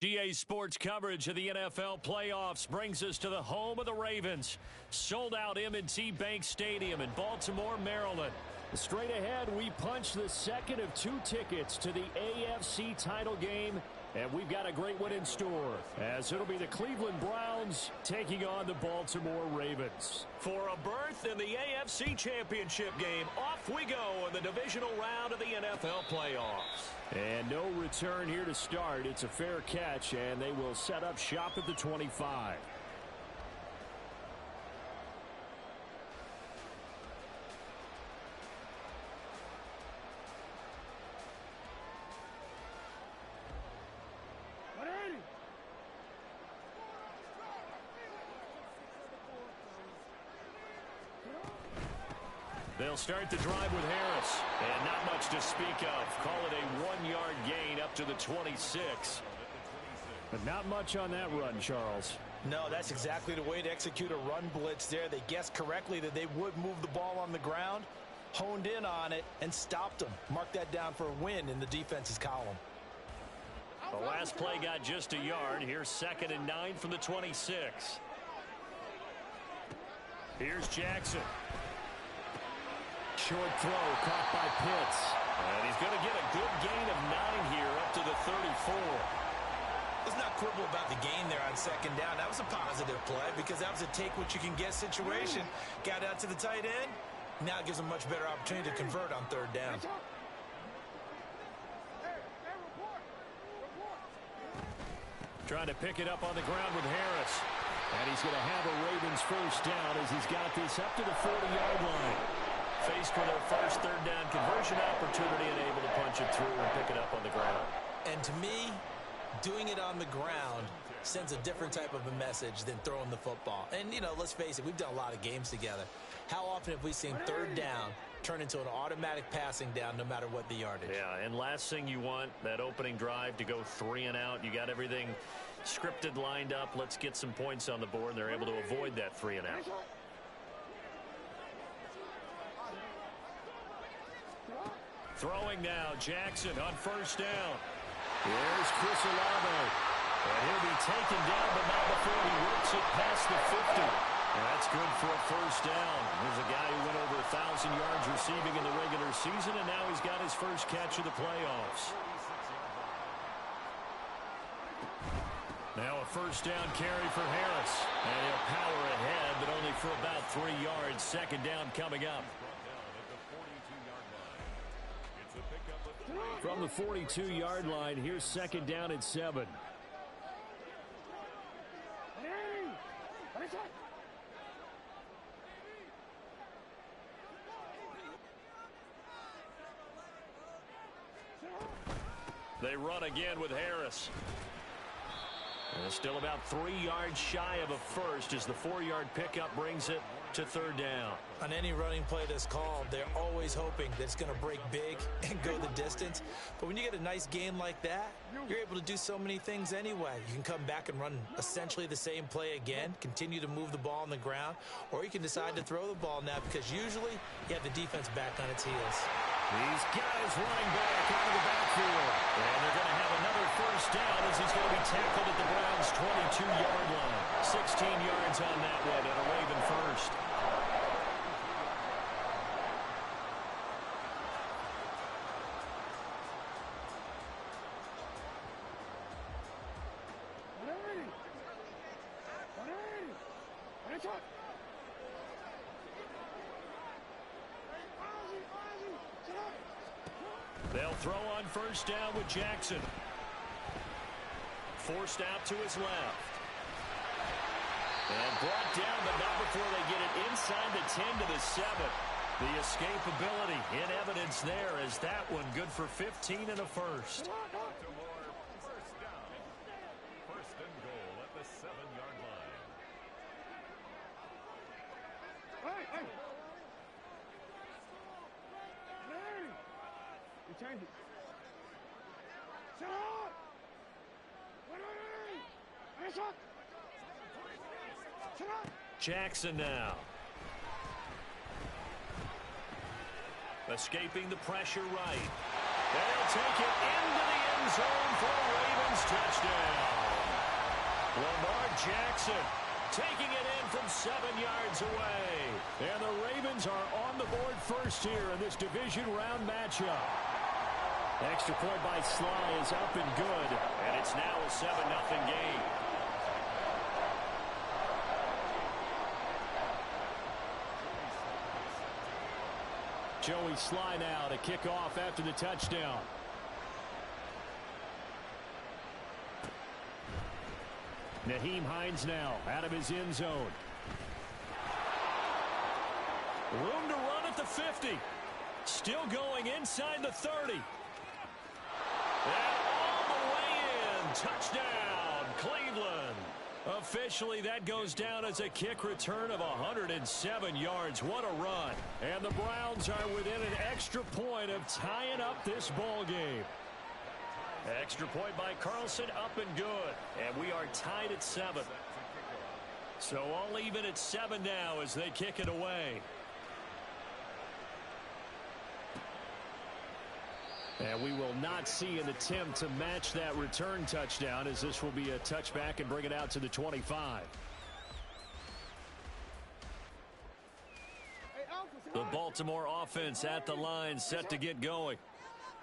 EA Sports coverage of the NFL playoffs brings us to the home of the Ravens. Sold out M&T Bank Stadium in Baltimore, Maryland. Straight ahead, we punch the second of two tickets to the AFC title game, and we've got a great one in store, as it'll be the Cleveland Browns taking on the Baltimore Ravens. For a berth in the AFC Championship game, off we go in the divisional round of the NFL playoffs. And no return here to start. It's a fair catch, and they will set up shop at the 25. They'll start the drive with Harris. And not much to speak of. Call it a 1-yard gain up to the 26. But not much on that run, Charles. No, that's exactly the way to execute a run blitz there. They guessed correctly that they would move the ball on the ground, honed in on it, and stopped them. Mark that down for a win in the defense's column. The last play got just a yard. Here's 2nd and 9 from the 26. Here's Jackson. Short throw caught by Pitts. And he's going to get a good gain of 9 here up to the 34. Let's not quibble about the gain there on 2nd down. That was a positive play because that was a take-what-you-can-get situation. Got out to the tight end. Now it gives them a much better opportunity to convert on 3rd down. Trying to pick it up on the ground with Harris. And he's going to have a Ravens first down as he's got this up to the 40-yard line. Faced with their first 3rd down conversion opportunity and able to punch it through and pick it up on the ground. And to me, doing it on the ground sends a different type of a message than throwing the football. And, you know, let's face it, we've done a lot of games together. How often have we seen 3rd down turn into an automatic passing down no matter what the yardage? Yeah, and last thing you want, that opening drive to go 3 and out. You got everything scripted, lined up. Let's get some points on the board, and they're able to avoid that 3 and out. Throwing now, Jackson on 1st down. Here's Chris Olave. And he'll be taken down, but not before he works it past the 50. And that's good for a first down. Here's a guy who went over 1,000 yards receiving in the regular season, and now he's got his first catch of the playoffs. Now a first down carry for Harris. And he'll power ahead, but only for about 3 yards. 2nd down coming up. From the 42-yard line, here's 2nd down at 7. They run again with Harris. And still about 3 yards shy of a first as the 4-yard pickup brings it to 3rd down. On any running play that's called, they're always hoping that it's going to break big and go the distance. But when you get a nice gain like that, you're able to do so many things anyway. You can come back and run essentially the same play again, continue to move the ball on the ground, or you can decide to throw the ball now because usually you have the defense back on its heels. He's got his running back out of the backfield. And they're going to have another first down as he's going to be tackled at the Browns' 22-yard line. 16 yards on that one and a Raven first. They'll throw on first down with Jackson. Forced out to his left. And brought down, but not before they get it inside the 10 to the 7. The escapability in evidence there as that one good for 15 and a first. Baltimore first down. 1st and goal at the 7-yard line. Hey! You change it. Shut up! Shut up! Jackson now. Escaping the pressure right. They'll take it into the end zone for a Ravens touchdown. Lamar Jackson taking it in from 7 yards away. And the Ravens are on the board first here in this division round matchup. Extra point by Sly is up and good. And it's now a 7-0 game. Joey Sly now to kick off after the touchdown. Nyheim Hines now out of his end zone. Room to run at the 50. Still going inside the 30. And all the way in. Touchdown, Cleveland. Officially, that goes down as a kick return of 107 yards. What a run. And the Browns are within an extra point of tying up this ball game. Extra point by Carlson, up and good. And we are tied at 7. So all even at 7 now as they kick it away. And we will not see an attempt to match that return touchdown, as this will be a touchback and bring it out to the 25. The Baltimore offense at the line, set to get going.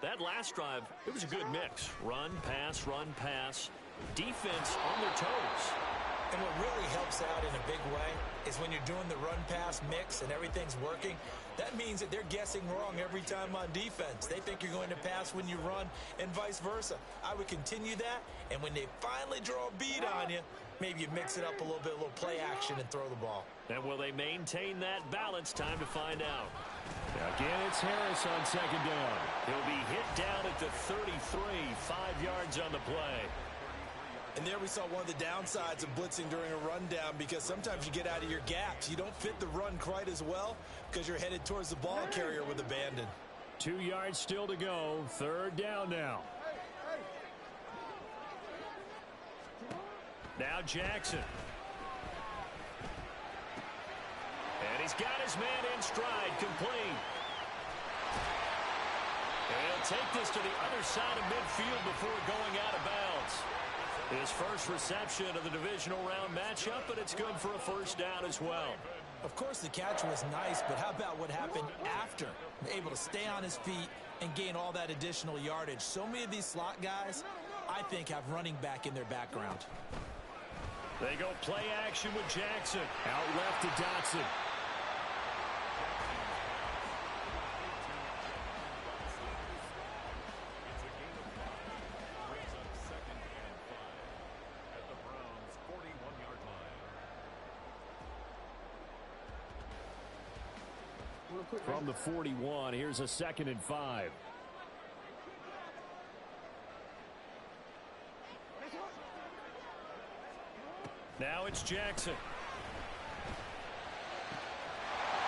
That last drive, it was a good mix. Run, pass, defense on their toes. And what really helps out in a big way is when you're doing the run-pass mix and everything's working, that means that they're guessing wrong every time on defense. They think you're going to pass when you run and vice versa. I would continue that, and when they finally draw a bead on you, maybe you mix it up a little bit, a little play action, and throw the ball. And will they maintain that balance? Time to find out. Again, it's Harris on second down. He'll be hit down at the 33, 5 yards on the play. And there we saw one of the downsides of blitzing during a rundown, because sometimes you get out of your gaps. You don't fit the run quite as well because you're headed towards the ball carrier with abandon. 2 yards still to go. Third down now. Now Jackson. And he's got his man in stride, complete. And he'll take this to the other side of midfield before going out of bounds. His first reception of the divisional round matchup, but it's good for a first down as well. Of course, the catch was nice, but how about what happened after? Able to stay on his feet and gain all that additional yardage. So many of these slot guys, I think, have running back in their background. They go play action with Jackson. Out left to Dotson. From the 41, here's a 2nd and 5. Now it's Jackson.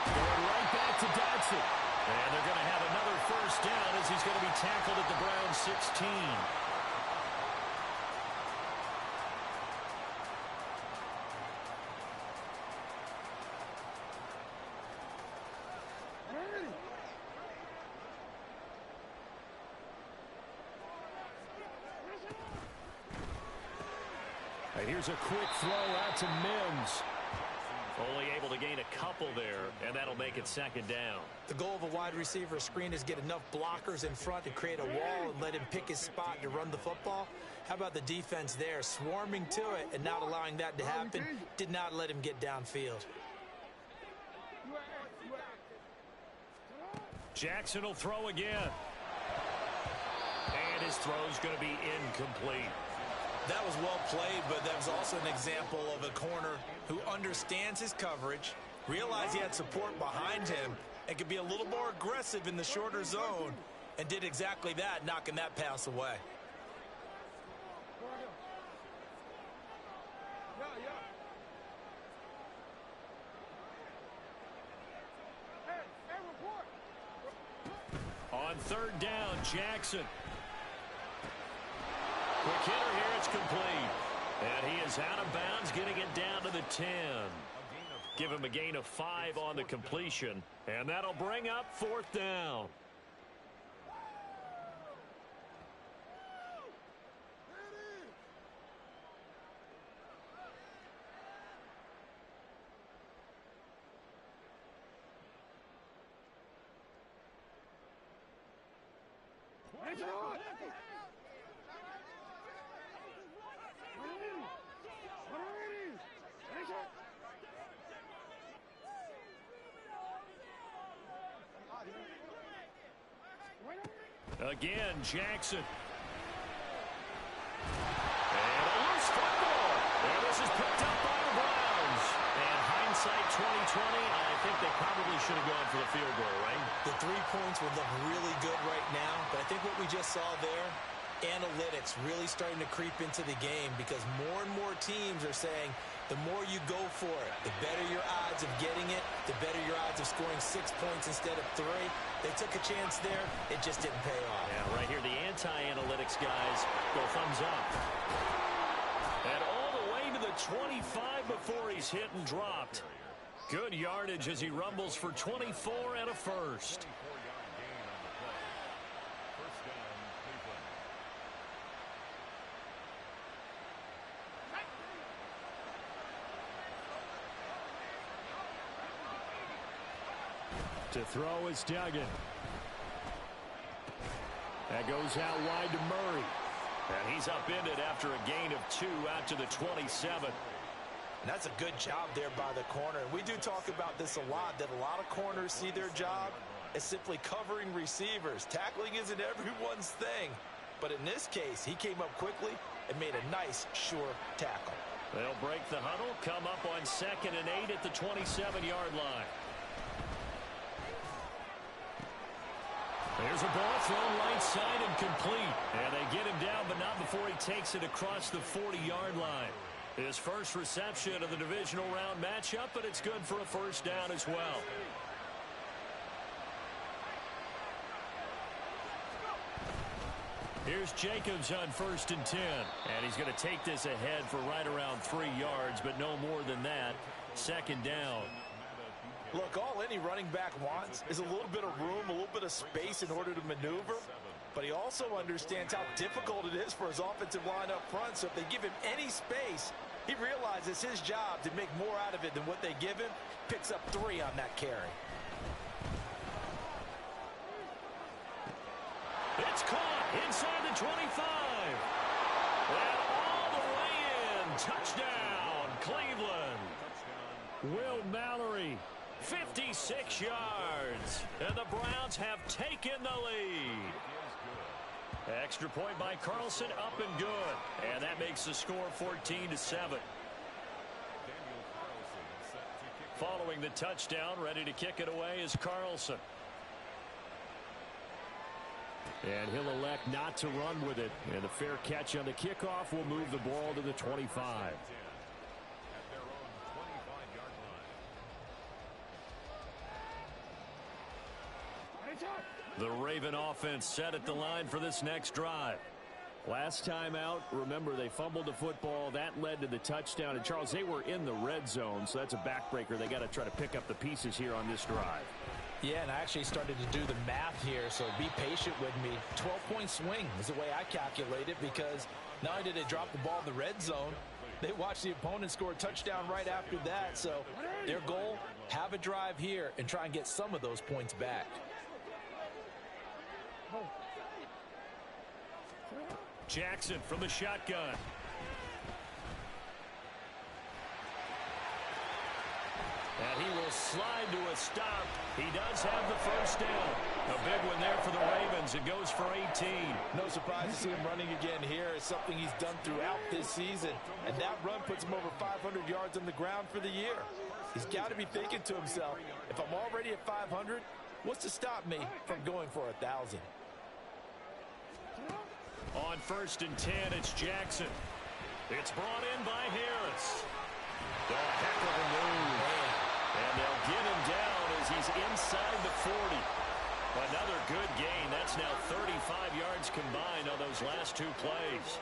Going right back to Dotson. And they're going to have another first down as he's going to be tackled at the Browns 16. And here's a quick throw out to Mims. Only able to gain a couple there, and that'll make it 2nd down. The goal of a wide receiver screen is get enough blockers in front to create a wall and let him pick his spot to run the football. How about the defense there, swarming to it and not allowing that to happen? Did not let him get downfield. Jackson will throw again. And his throw's going to be incomplete. That was well played, but that was also an example of a corner who understands his coverage, realized he had support behind him, and could be a little more aggressive in the shorter zone, and did exactly that, knocking that pass away. On 3rd down, Jackson. Quick hitter here, it's complete. And he is out of bounds, getting it down to the 10. Give him a gain of 5 on the completion, and that'll bring up 4th down. Again, Jackson. And a loose football. And this is picked up by the Browns. And hindsight 2020, I think they probably should have gone for the field goal, right? The 3 points would look really good right now, but I think what we just saw there, analytics really starting to creep into the game because more and more teams are saying the more you go for it, the better your odds of getting it, the better your odds of scoring 6 points instead of 3. They took a chance there. It just didn't pay off. Yeah, right here, the anti-analytics guys go thumbs up. And all the way to the 25 before he's hit and dropped. Good yardage as he rumbles for 24 and a first. To throw is Duggan. That goes out wide to Murray. And he's upended after a gain of 2 out to the 27. And that's a good job there by the corner. And we do talk about this a lot, that a lot of corners see their job as simply covering receivers. Tackling isn't everyone's thing. But in this case, he came up quickly and made a nice, sure tackle. They'll break the huddle, come up on 2nd and 8 at the 27-yard line. There's a ball thrown right side and complete. And they get him down, but not before he takes it across the 40-yard line. His first reception of the divisional round matchup, but it's good for a first down as well. Here's Jacobs on 1st and 10. And he's going to take this ahead for right around 3 yards, but no more than that. 2nd down. Look, all any running back wants is a little bit of room, a little bit of space in order to maneuver. But he also understands how difficult it is for his offensive line up front. So if they give him any space, he realizes his job to make more out of it than what they give him. Picks up 3 on that carry. It's caught inside the 25. And all the way in. Touchdown, Cleveland. Will Mallory, 56 yards. And the Browns have taken the lead. Extra point by Carlson, up and good. And that makes the score 14-7. Following the touchdown, ready to kick it away is Carlson. And he'll elect not to run with it. And the fair catch on the kickoff will move the ball to the 25. The Raven offense set at the line for this next drive. Last time out, remember, they fumbled the football. That led to the touchdown. And, Charles, they were in the red zone, so that's a backbreaker. They got to try to pick up the pieces here on this drive. Yeah, and I actually started to do the math here, so be patient with me. 12-point swing is the way I calculate it, because not only did they drop the ball in the red zone, they watched the opponent score a touchdown right after that. So their goal, have a drive here and try and get some of those points back. Jackson from the shotgun. And he will slide to a stop. He does have the first down. A big one there for the Ravens. It goes for 18. No surprise to see him running again here. It's something he's done throughout this season. And that run puts him over 500 yards on the ground for the year. He's got to be thinking to himself, if I'm already at 500, what's to stop me from going for 1,000? On 1st and 10, it's Jackson. It's brought in by Harris. A heck of a move. And they'll get him down as he's inside the 40. Another good gain. That's now 35 yards combined on those last 2 plays.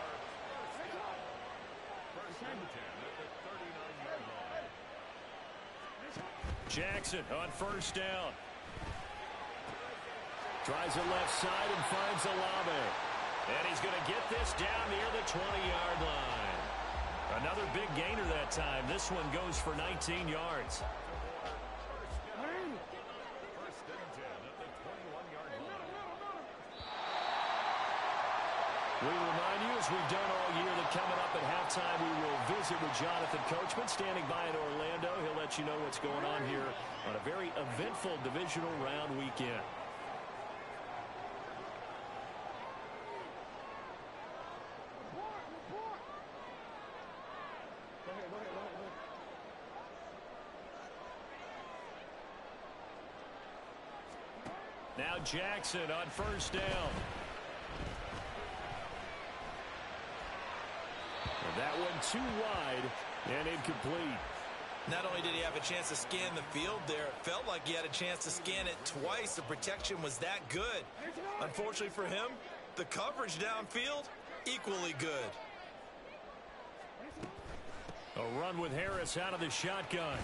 Jackson on 1st down. Tries the left side and finds Olave. And he's going to get this down near the 20-yard line. Another big gainer that time. This one goes for 19 yards. we've done all year, that coming up at halftime we will visit with Jonathan Coachman standing by in Orlando. He'll let you know what's going on here on a very eventful divisional round weekend. Now Jackson on first down. And that one too wide and incomplete. Not only did he have a chance to scan the field there, it felt like he had a chance to scan it twice. The protection was that good. Unfortunately for him, the coverage downfield, equally good. A run with Harris out of the shotgun.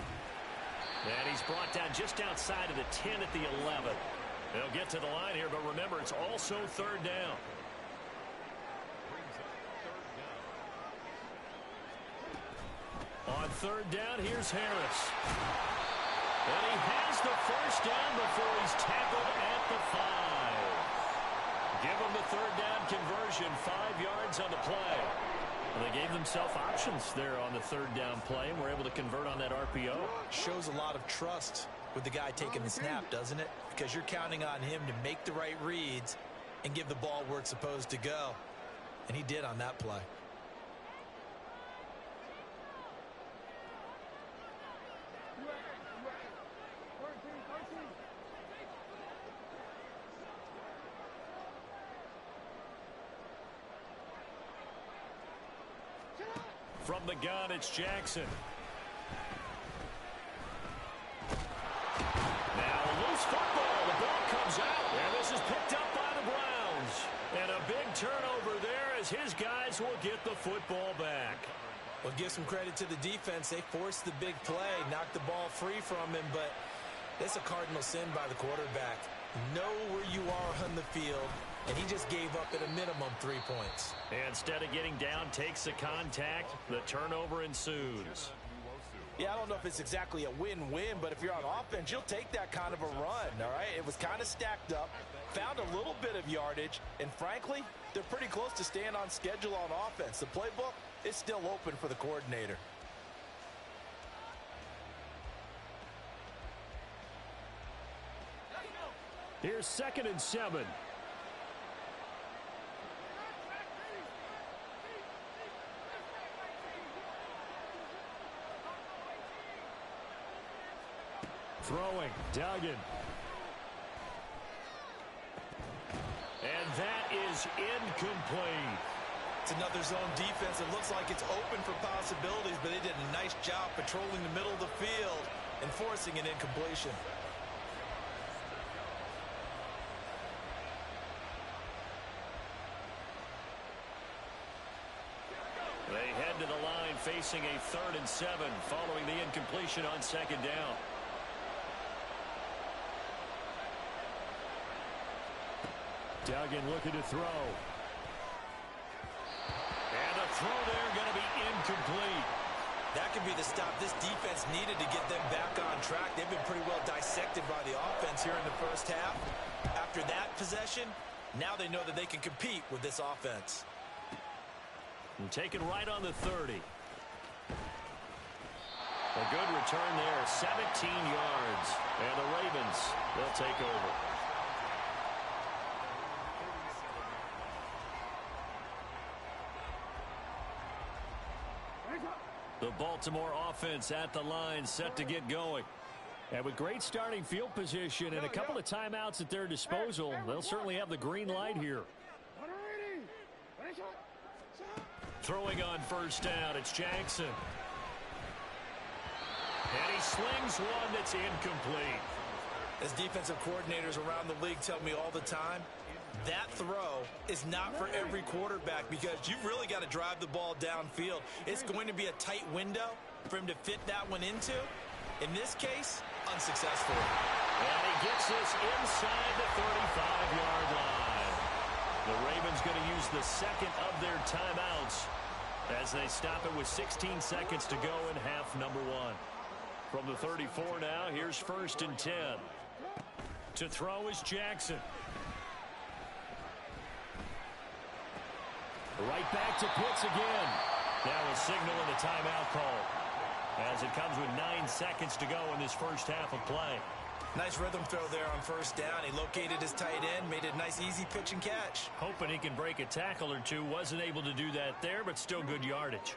And he's brought down just outside of the 10 at the 11. They'll get to the line here, but remember, it's also third down. On third down, here's Harris. And he has the first down before he's tackled at the 5. Give him the third down conversion, 5 yards on the play. Well, they gave themselves options there on the third down play and were able to convert on that RPO. Shows a lot of trust with the guy taking the snap, doesn't it? Because you're counting on him to make the right reads and give the ball where it's supposed to go. And he did on that play. From the gun, it's Jackson. Now a loose football. The ball comes out. And this is picked up by the Browns. And a big turnover there as his guys will get the football back. Well, give some credit to the defense. They forced the big play, knocked the ball free from him, but it's a cardinal sin by the quarterback. Know where you are on the field, and he just gave up at a minimum 3 points. And instead of getting down, takes the contact. The turnover ensues. Yeah, I don't know if it's exactly a win-win, but if you're on offense, you'll take that kind of a run, all right? It was kind of stacked up, found a little bit of yardage, and frankly, they're pretty close to staying on schedule on offense. The playbook is still open for the coordinator. Here's 2nd and 7. Throwing, Duggan. And that is incomplete. It's another zone defense. It looks like it's open for possibilities, but they did a nice job patrolling the middle of the field and forcing an incompletion. They head to the line facing a 3rd and 7 following the incompletion on 2nd down. Duggan looking to throw. And a throw there going to be incomplete. That could be the stop this defense needed to get them back on track. They've been pretty well dissected by the offense here in the first half. After that possession, now they know that they can compete with this offense. And taken right on the 30. A good return there, 17 yards. And the Ravens, they'll take over. The Baltimore offense at the line, set to get going. And with great starting field position and a couple of timeouts at their disposal, they'll certainly have the green light here. Throwing on first down, it's Jackson. And he slings one that's incomplete. As defensive coordinators around the league tell me all the time, that throw is not for every quarterback because you've really got to drive the ball downfield. It's going to be a tight window for him to fit that one into. In this case, unsuccessful. And he gets this inside the 35-yard line. The Ravens going to use the second of their timeouts as they stop it with 16 seconds to go in half number 1. From the 34 now, here's 1st and 10. To throw is Jackson. Right back to Pitts again. Now a signal and a timeout call, as it comes with 9 seconds to go in this first half of play. Nice rhythm throw there on first down. He located his tight end, made it a nice easy pitch and catch. Hoping he can break a tackle or two. Wasn't able to do that there, but still good yardage.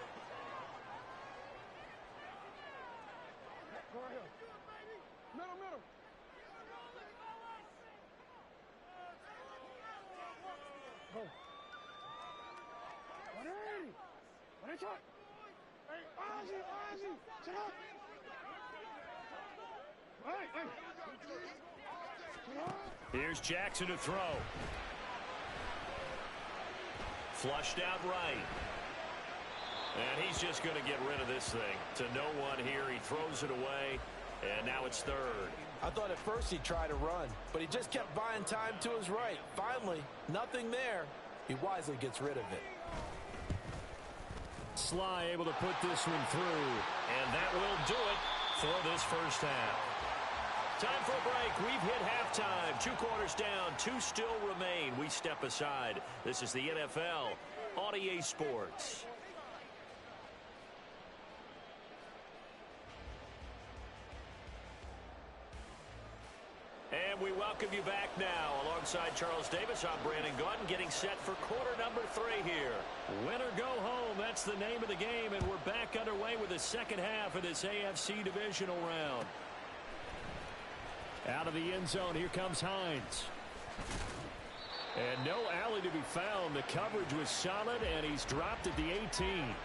Middle. Go. 180. 180. Hey, Ozzie. Sit up. Hey. Here's Jackson to throw. Flushed out right. And he's just going to get rid of this thing. To no one here. He throws it away. And now it's third. I thought at first he'd try to run, but he just kept buying time to his right. Finally, nothing there. He wisely gets rid of it. Sly able to put this one through. And that will do it for this first half. Time for a break. We've hit halftime. 2 quarters down. 2 still remain. We step aside. This is the NFL on EA Sports. And we welcome you back now. Alongside Charles Davis, I'm Brandon Gaudin, getting set for quarter number 3 here. Win or go home, that's the name of the game, and we're back underway with the second half of this AFC divisional round. Out of the end zone, here comes Hines. And no alley to be found. The coverage was solid, and he's dropped at the 18.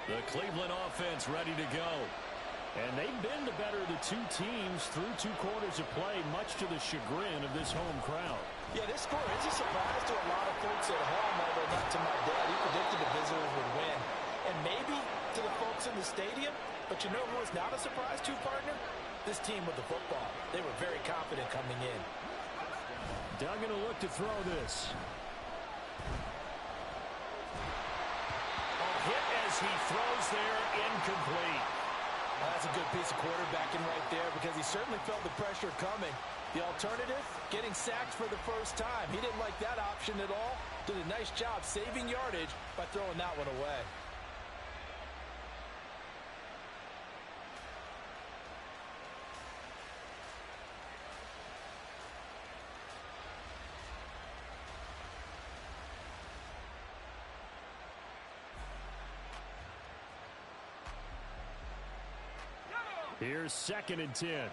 The Cleveland offense ready to go. And they've been the better of the 2 teams through 2 quarters of play, much to the chagrin of this home crowd. Yeah, this score is a surprise to a lot of folks at home, although not to my dad. He predicted the visitors would win. And maybe to the folks in the stadium, but you know who was not a surprise to, partner? This team with the football. They were very confident coming in. Duggan will look to throw this. A hit as he throws there, incomplete. That's a good piece of quarterbacking right there, because he certainly felt the pressure coming. The alternative, getting sacked for the first time. He didn't like that option at all. Did a nice job saving yardage by throwing that one away. Here's 2nd and 10.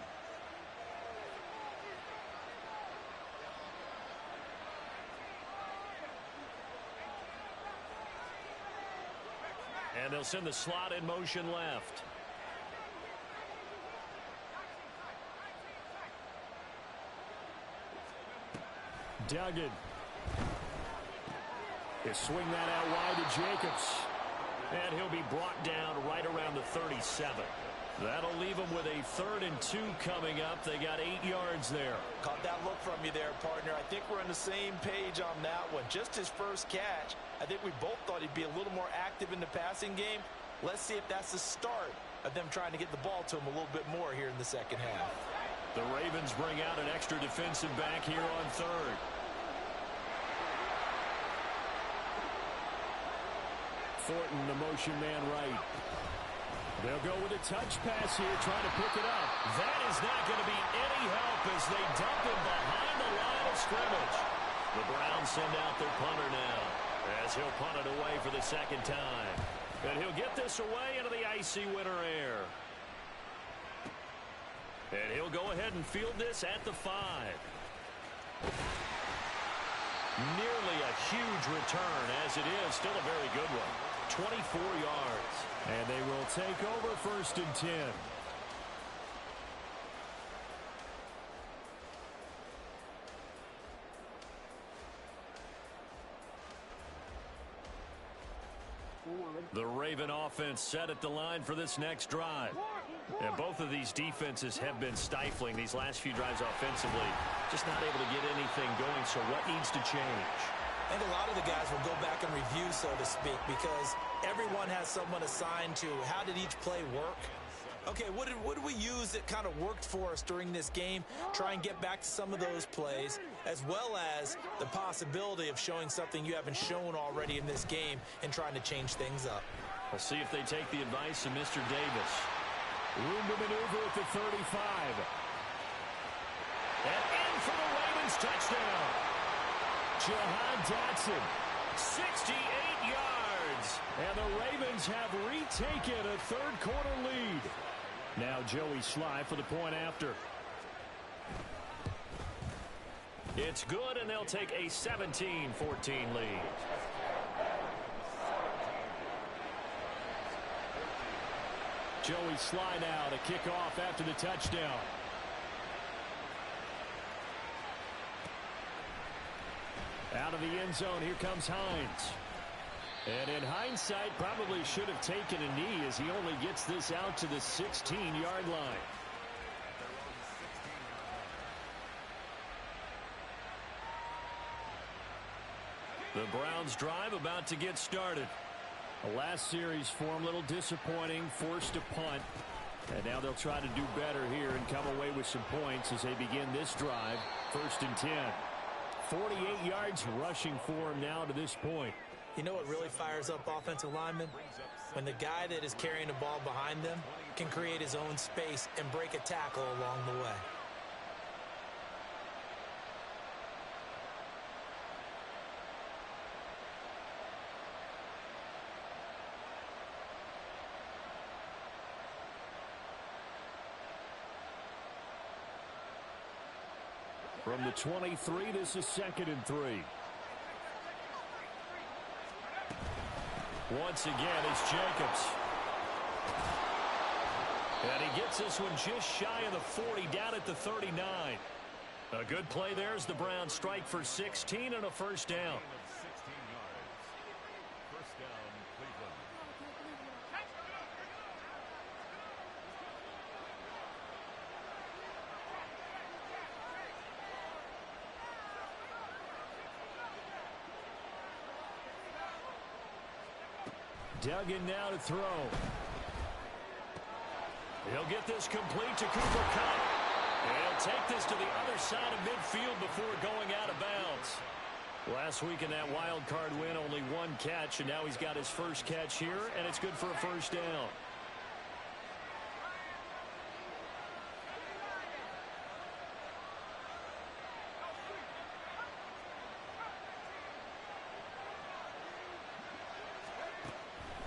And they'll send the slot in motion left. Duggan. He'll swing that out wide to Jacobs. And he'll be brought down right around the 37. That'll leave them with a 3rd and 2 coming up. They got 8 yards there. Caught that look from you there, partner. I think we're on the same page on that one. Just his first catch. I think we both thought he'd be a little more active in the passing game. Let's see if that's the start of them trying to get the ball to him a little bit more here in the second half. The Ravens bring out an extra defensive back here on 3rd. Thornton, the motion man right. They'll go with a touch pass here, trying to pick it up. That is not going to be any help as they dump him behind the line of scrimmage. The Browns send out their punter now, as he'll punt it away for the 2nd time. And he'll get this away into the icy winter air. And he'll go ahead and field this at the 5. Nearly a huge return, as it is still a very good one. 24 yards. And they will take over 1st and 10. The Raven offense set at the line for this next drive. And both of these defenses have been stifling these last few drives offensively. Just not able to get anything going, so what needs to change? And a lot of the guys will go back and review, so to speak, because everyone has someone assigned to how did each play work. Okay, what did we use that kind of worked for us during this game? Try and get back to some of those plays, as well as the possibility of showing something you haven't shown already in this game and trying to change things up. We'll see if they take the advice of Mr. Davis. Room to maneuver at the 35. And in for the Ravens touchdown. Jahan Dotson, 68 yards. And the Ravens have retaken a third-quarter lead. Now Joey Sly for the point after. It's good, and they'll take a 17-14 lead. Joey Sly now to kick off after the touchdown. Out of the end zone, here comes Hines. And in hindsight, probably should have taken a knee as he only gets this out to the 16-yard line. The Browns drive about to get started. The last series for them, a little disappointing, forced a punt. And now they'll try to do better here and come away with some points as they begin this drive. 1st and 10. 48 yards rushing for him now to this point. You know what really fires up offensive linemen? When the guy that is carrying the ball behind them can create his own space and break a tackle along the way. From the 23, this is 2nd and 3. Once again, it's Jacobs. And he gets this one just shy of the 40, down at the 39. A good play there as the Browns strike for 16 and a first down. Duggan now to throw. He'll get this complete to Cooper Kupp. And he'll take this to the other side of midfield before going out of bounds. Last week in that wild card win, only one catch, and now he's got his first catch here, and it's good for a first down.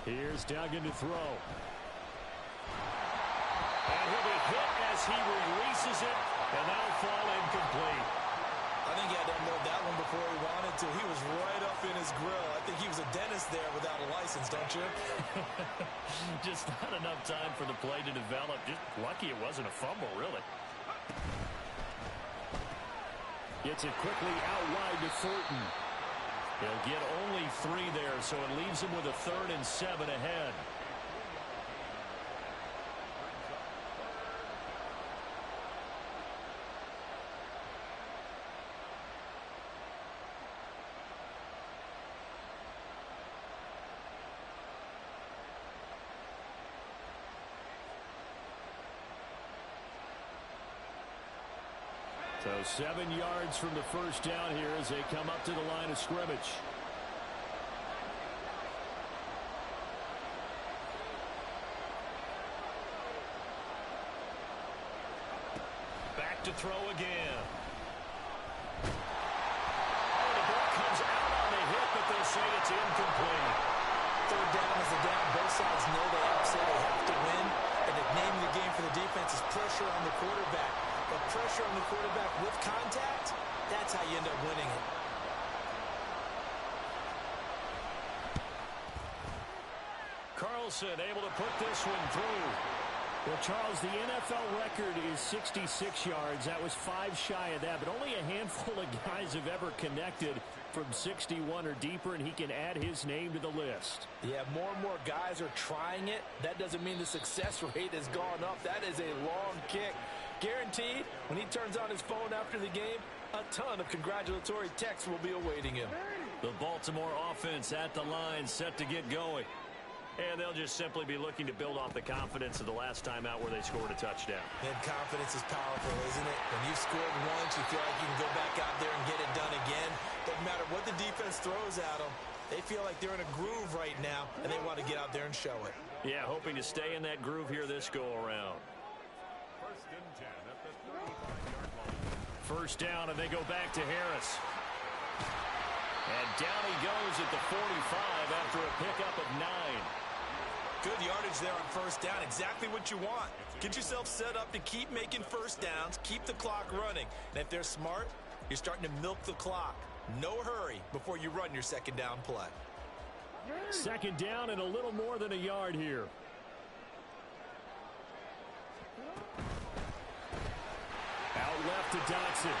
Here's Duggan to throw. And he'll be hit as he releases it, and that'll fall incomplete. I think he had to unload that one before he wanted to. He was right up in his grill. I think he was a dentist there without a license, don't you? Just not enough time for the play to develop. Just lucky it wasn't a fumble, really. Gets it quickly out wide to Thornton. He'll get only 3 there, so it leaves him with a 3rd and 7 ahead. So 7 yards from the first down here as they come up to the line of scrimmage. Back to throw again. Oh, the ball comes out on the hit, but they'll say it's incomplete. 3rd down is the down. Both sides know they absolutely have to win. And the name of the game for the defense is pressure on the quarterback. But pressure on the quarterback with contact, that's how you end up winning it. Carlson able to put this one through. Well, Charles, the NFL record is 66 yards. That was 5 shy of that, but only a handful of guys have ever connected from 61 or deeper, and he can add his name to the list. Yeah, more and more guys are trying it. That doesn't mean the success rate has gone up. That is a long kick. Guaranteed, when he turns on his phone after the game, a ton of congratulatory texts will be awaiting him. The Baltimore offense at the line, set to get going. And they'll just simply be looking to build off the confidence of the last time out where they scored a touchdown. And confidence is powerful, isn't it? When you've scored once, you feel like you can go back out there and get it done again. Doesn't matter what the defense throws at them. They feel like they're in a groove right now, and they want to get out there and show it. Yeah, hoping to stay in that groove here this go-around. First and 10 at the 35-yard line. First down, and they go back to Harris. And down he goes at the 45 after a pickup of 9. Good yardage there on first down. Exactly what you want. Get yourself set up to keep making first downs, keep the clock running. And if they're smart, you're starting to milk the clock. No hurry before you run your second down play. Second down and a little more than a yard here. Out left to Dotson.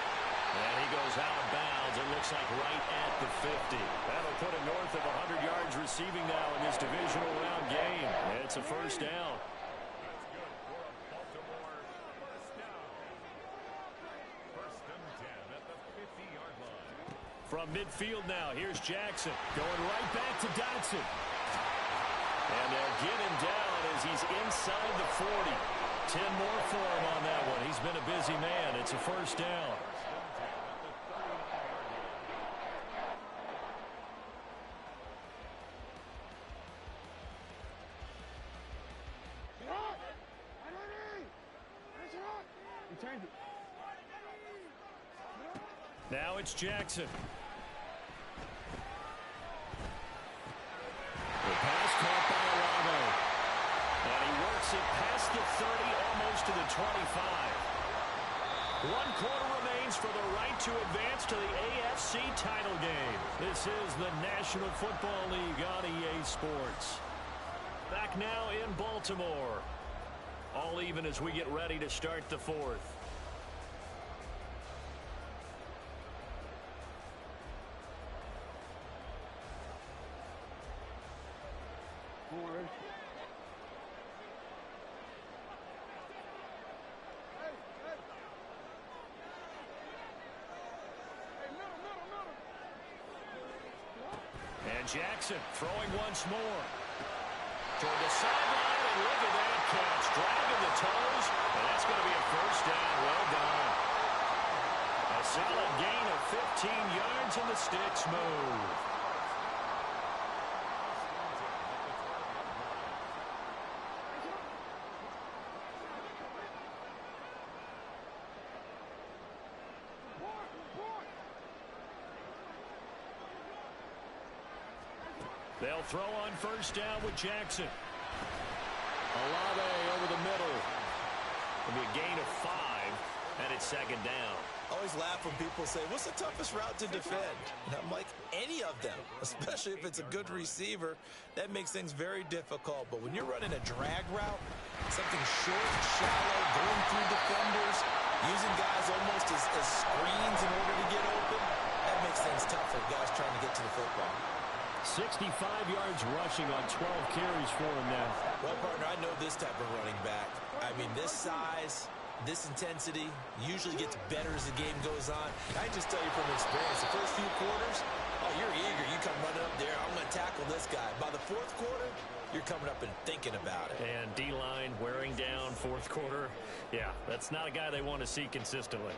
And he goes out of bounds. It looks like right at the 50. That'll put him north of 100 yards receiving now in this divisional round game. It's a first down. That's good for a Baltimore first down. First and 10 at the 50-yard line. From midfield now, here's Jackson. Going right back to Dotson. And they'll get him down as he's inside the 40. 10 more for him on that one. He's been a busy man. It's a first down. Now it's Jackson. The pass caught by Olave. And he works it past the 30, almost to the 25. 1 quarter remains for the right to advance to the AFC title game. This is the National Football League on EA Sports. Back now in Baltimore. All even as we get ready to start the fourth. And Jackson throwing once more. Toward the sideline, and look at that catch. Dragging the toes, and that's going to be a first down. Well done. A solid gain of 15 yards, and the sticks move. They'll throw on first down with Jackson. Olave over the middle. It'll be a gain of 5, and it's second down. Always laugh when people say, what's the toughest route to defend? And I'm like, any of them, especially if it's a good receiver. That makes things very difficult. But when you're running a drag route, something short, shallow, going through defenders, using guys almost as screens in order to get open, that makes things tough for guys trying to get to the football. 65 yards rushing on 12 carries for him now. Well, partner, I know this type of running back. I mean, this size, this intensity usually gets better as the game goes on. I just tell you from experience, the first few quarters, oh, you're eager. You come running up there, I'm going to tackle this guy. By the fourth quarter, you're coming up and thinking about it. And D-line wearing down fourth quarter. Yeah, that's not a guy they want to see consistently.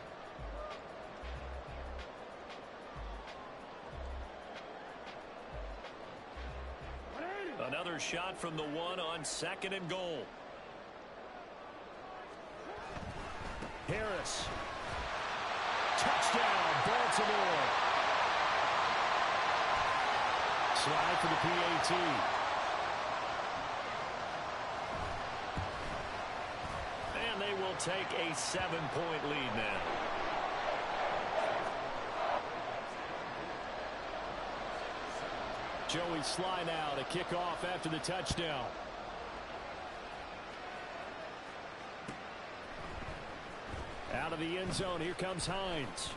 Another shot from the 1 on second and goal. Harris. Touchdown, Baltimore. Slide for the PAT. And they will take a 7-point lead now. Joey Sly now to kick off after the touchdown. Out of the end zone, here comes Hines.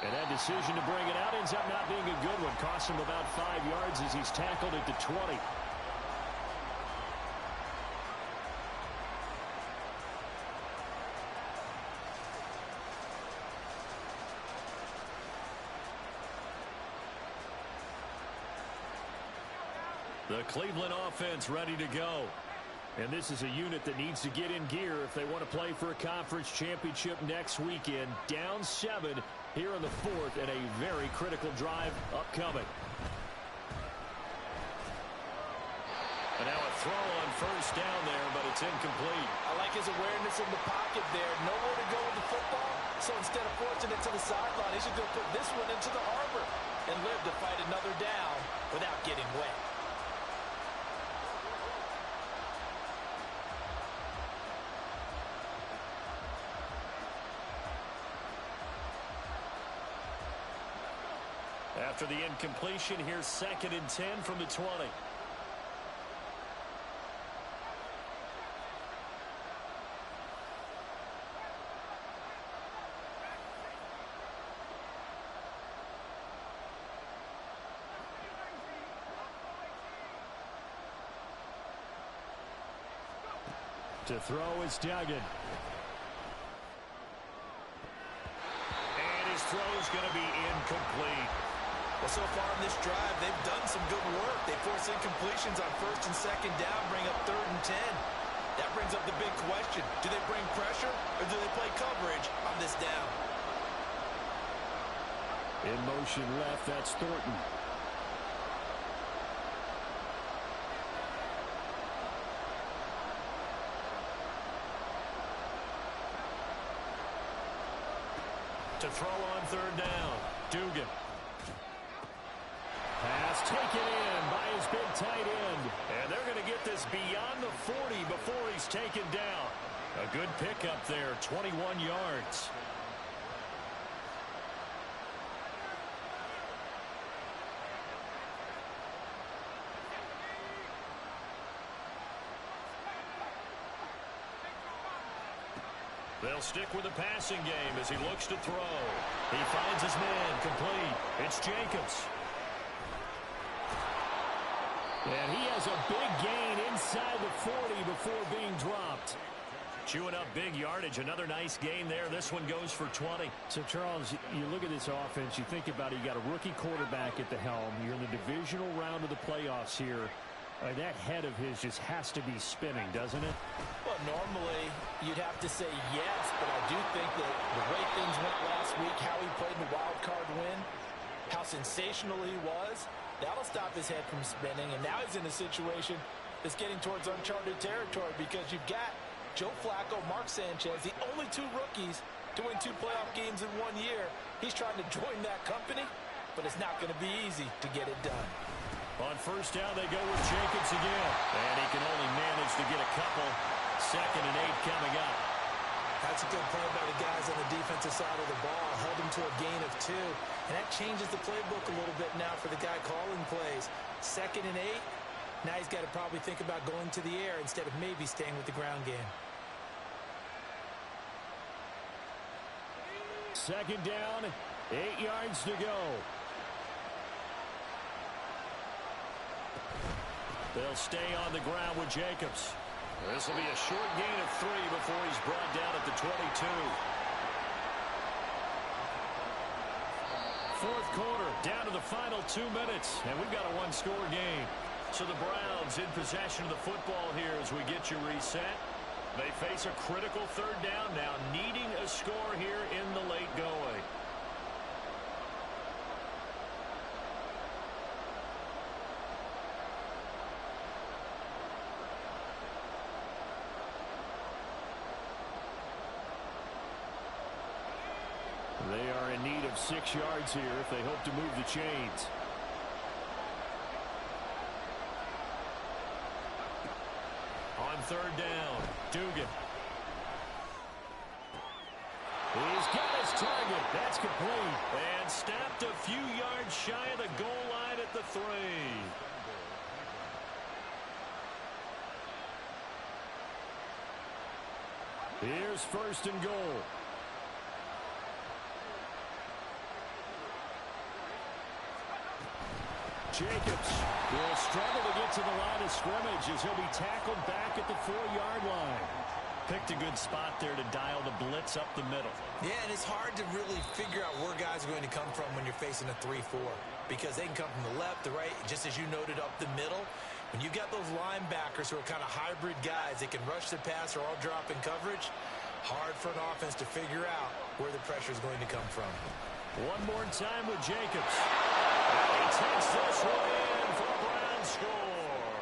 And that decision to bring it out ends up not being a good one. Costs him about 5 yards as he's tackled at the 20. The Cleveland offense ready to go. And this is a unit that needs to get in gear if they want to play for a conference championship next weekend. Down 7 here in the 4th and a very critical drive upcoming. And now a throw on first down there, but it's incomplete. I like his awareness in the pocket there. Nowhere to go with the football, so instead of forcing it to the sideline, he's just going to put this one into the harbor and live to fight another down without getting wet. After the incompletion, here's 2nd and 10 from the 20. To throw is Duggan. And his throw is going to be incomplete. Well, so far in this drive, they've done some good work. They force incompletions on 1st and 2nd down, bring up 3rd and 10. That brings up the big question. Do they bring pressure or do they play coverage on this down? In motion left, that's Thornton. To throw on 3rd down, Dugan. Pass taken in by his big tight end. And they're going to get this beyond the 40 before he's taken down. A good pickup there, 21 yards. They'll stick with the passing game as he looks to throw. He finds his man complete. It's Jacobs. And he has a big gain inside the 40 before being dropped. Chewing up big yardage. Another nice gain there. This one goes for 20. So, Charles, you look at this offense, you think about it, you got a rookie quarterback at the helm. You're in the divisional round of the playoffs here. That head of his just has to be spinning, doesn't it? Well, normally you'd have to say yes, but I do think that the way things went last week, how he played in the wild card win, how sensational he was, that'll stop his head from spinning. And now he's in a situation that's getting towards uncharted territory because you've got Joe Flacco, Mark Sanchez, the only 2 rookies to win 2 playoff games in 1 year. He's trying to join that company, but it's not going to be easy to get it done. On first down, they go with Jacobs again. And he can only manage to get a couple. 2nd and 8 coming up. That's a good play by the guys on the defensive side of the ball. Held him to a gain of 2. And that changes the playbook a little bit now for the guy calling plays. 2nd and 8. Now he's got to probably think about going to the air instead of maybe staying with the ground game. 2nd down, 8 yards to go. They'll stay on the ground with Jacobs. This will be a short gain of 3 before he's brought down at the 22. 4th quarter, down to the final 2 minutes, and we've got a 1-score game. So the Browns in possession of the football here as we get you reset. They face a critical 3rd down now, needing a score here in the late going. They are in need of 6 yards here if they hope to move the chains. On 3rd down, Dugan. He's got his target. That's complete. And stopped a few yards shy of the goal line at the 3. Here's 1st and goal. Jacobs will struggle to get to the line of scrimmage as he'll be tackled back at the 4-yard line. Picked a good spot there to dial the blitz up the middle. Yeah, and it's hard to really figure out where guys are going to come from when you're facing a 3-4 because they can come from the left, the right, just as you noted, up the middle. When you've got those linebackers who are kind of hybrid guys that can rush the pass or all drop in coverage, hard for an offense to figure out where the pressure is going to come from. One more time with Jacobs. And he takes this one in for a Brown score.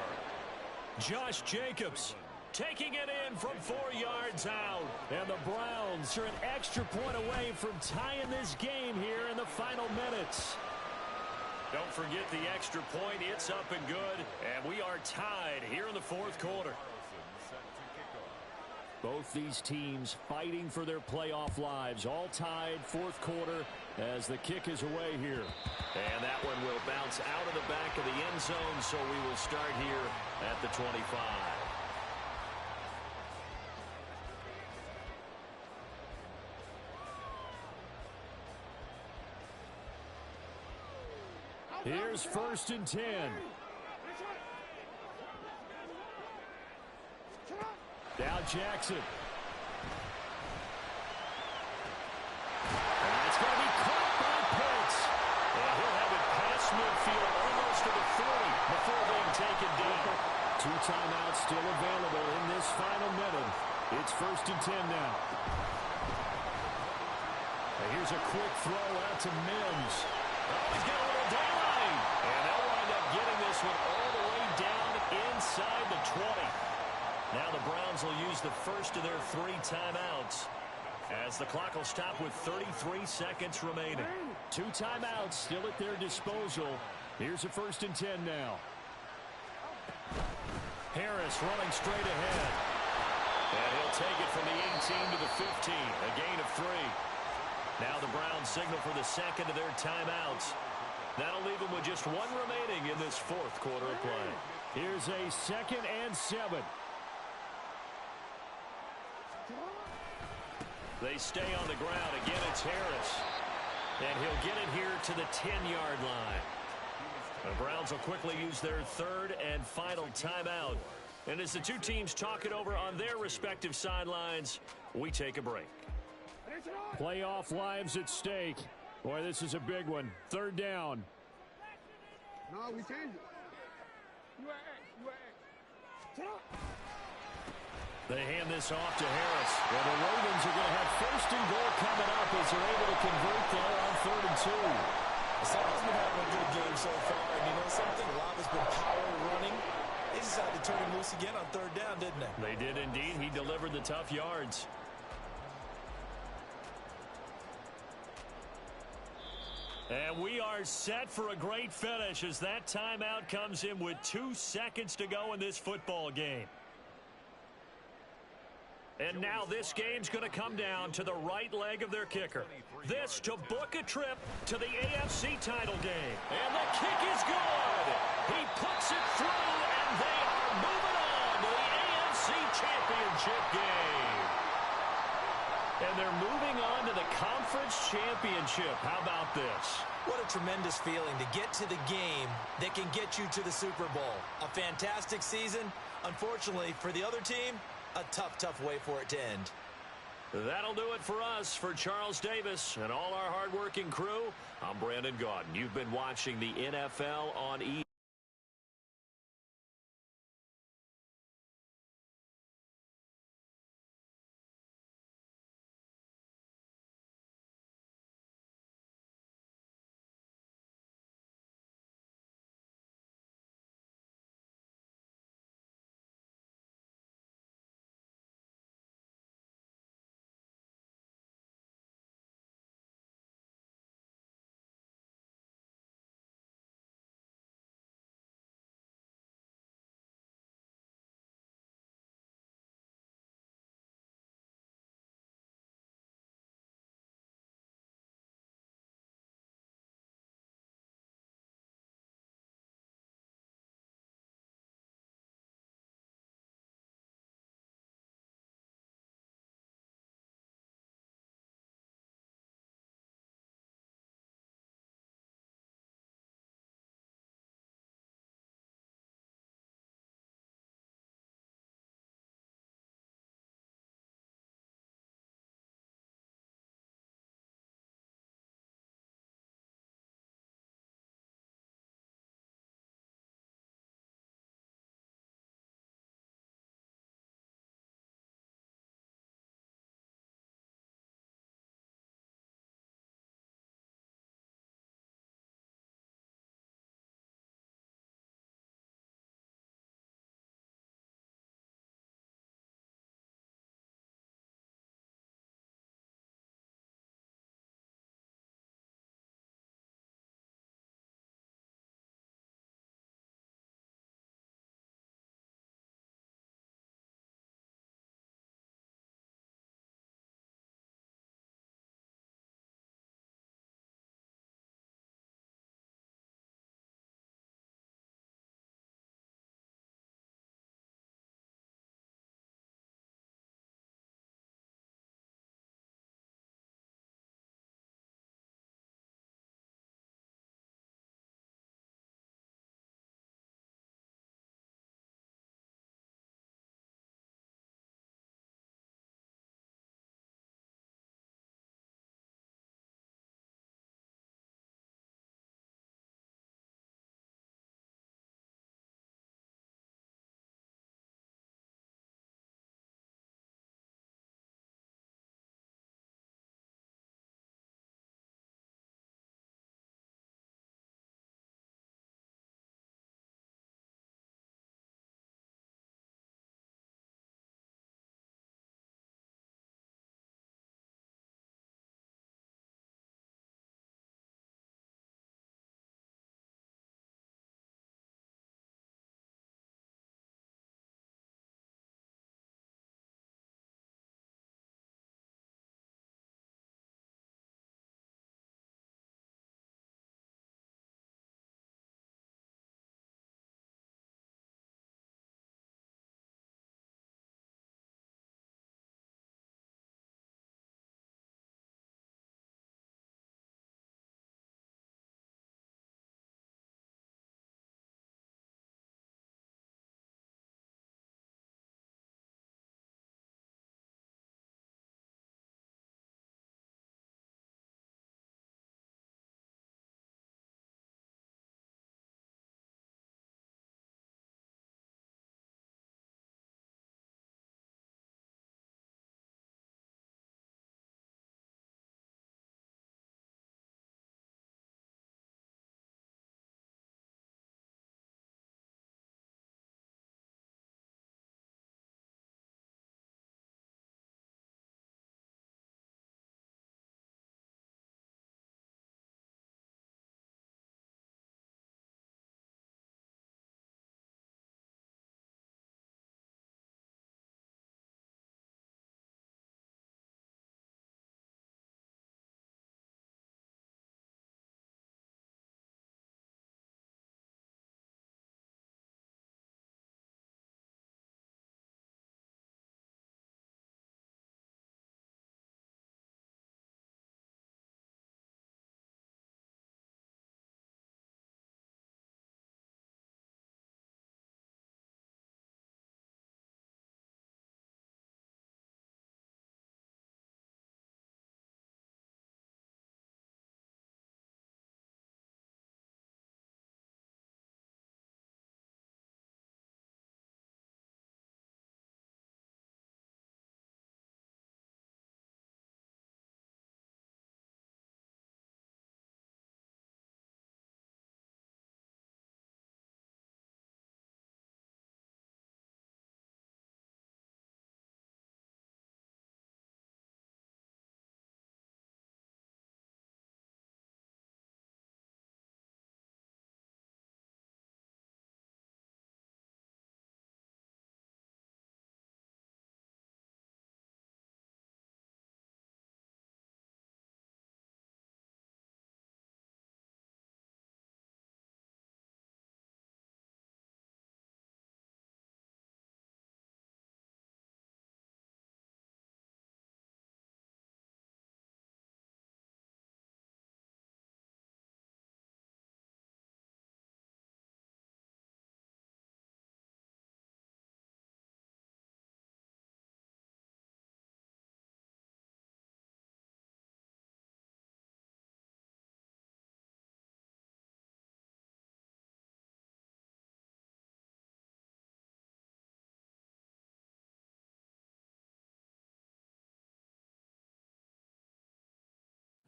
Josh Jacobs taking it in from 4 yards out. And the Browns are an extra point away from tying this game here in the final minutes. Don't forget the extra point. It's up and good. And we are tied here in the fourth quarter. Both these teams fighting for their playoff lives. All tied, fourth quarter, as the kick is away here. And that one will bounce out of the back of the end zone, so we will start here at the 25. Here's 1st and 10. Now Jackson. And it's going to be caught by Pitts. And he'll have it past midfield almost to the 40 before being taken down. 2 timeouts still available in this final minute. It's 1st and 10 now. And here's a quick throw out to Mims. Oh, he's got a little daylight. And they'll wind up getting this one all the way down inside the 20. Now the Browns will use the first of their 3 timeouts as the clock will stop with 33 seconds remaining. 2 timeouts still at their disposal. Here's a 1st and 10 now. Harris running straight ahead. And he'll take it from the 18 to the 15, a gain of 3. Now the Browns signal for the second of their timeouts. That'll leave them with just 1 remaining in this fourth quarter of play. Here's a 2nd and 7. They stay on the ground. Again, it's Harris. And he'll get it here to the 10-yard line. The Browns will quickly use their 3rd and final timeout. And as the 2 teams talk it over on their respective sidelines, we take a break. Playoff lives at stake. Boy, this is a big one. 3rd down. No, we changed it. You are X. Shut up. They hand this off to Harris. Well, the Ravens are going to have 1st and goal coming up as they're able to convert there on 3rd and 2. Someone's been having a good game so far, and you know something? A lot has been power running. They decided to turn him loose again on 3rd down, didn't they? They did indeed. He delivered the tough yards. And we are set for a great finish as that timeout comes in with 2 seconds to go in this football game. And now this game's going to come down to the right leg of their kicker. This to book a trip to the AFC title game. And the kick is good. He puts it through, and they are moving on to the AFC Championship game. And they're moving on to the Conference Championship. How about this? What a tremendous feeling to get to the game that can get you to the Super Bowl. A fantastic season. Unfortunately, for the other team, a tough, tough way for it to end. That'll do it for us. For Charles Davis and all our hardworking crew, I'm Brandon Gaudin. You've been watching the NFL on E!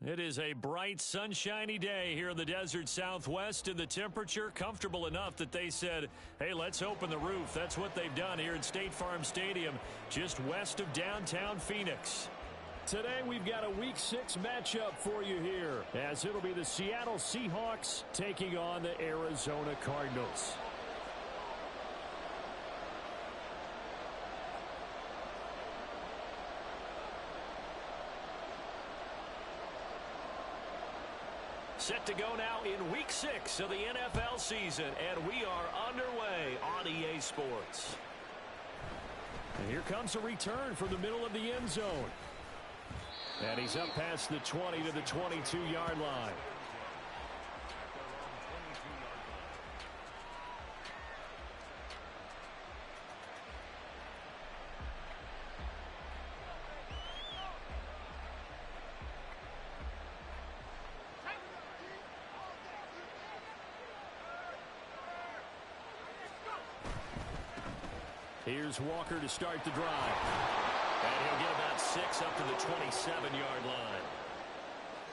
It is a bright, sunshiny day here in the desert Southwest, and the temperature comfortable enough that they said, hey, let's open the roof. That's what they've done here at State Farm Stadium, just west of downtown Phoenix. Today we've got a Week 6 matchup for you here, as it'll be the Seattle Seahawks taking on the Arizona Cardinals. Set to go now in Week 6 of the NFL season, and we are underway on EA Sports. And here comes a return from the middle of the end zone. And he's up past the 20 to the 22-yard line. Here's Walker to start the drive. And he'll get about 6 up to the 27-yard line.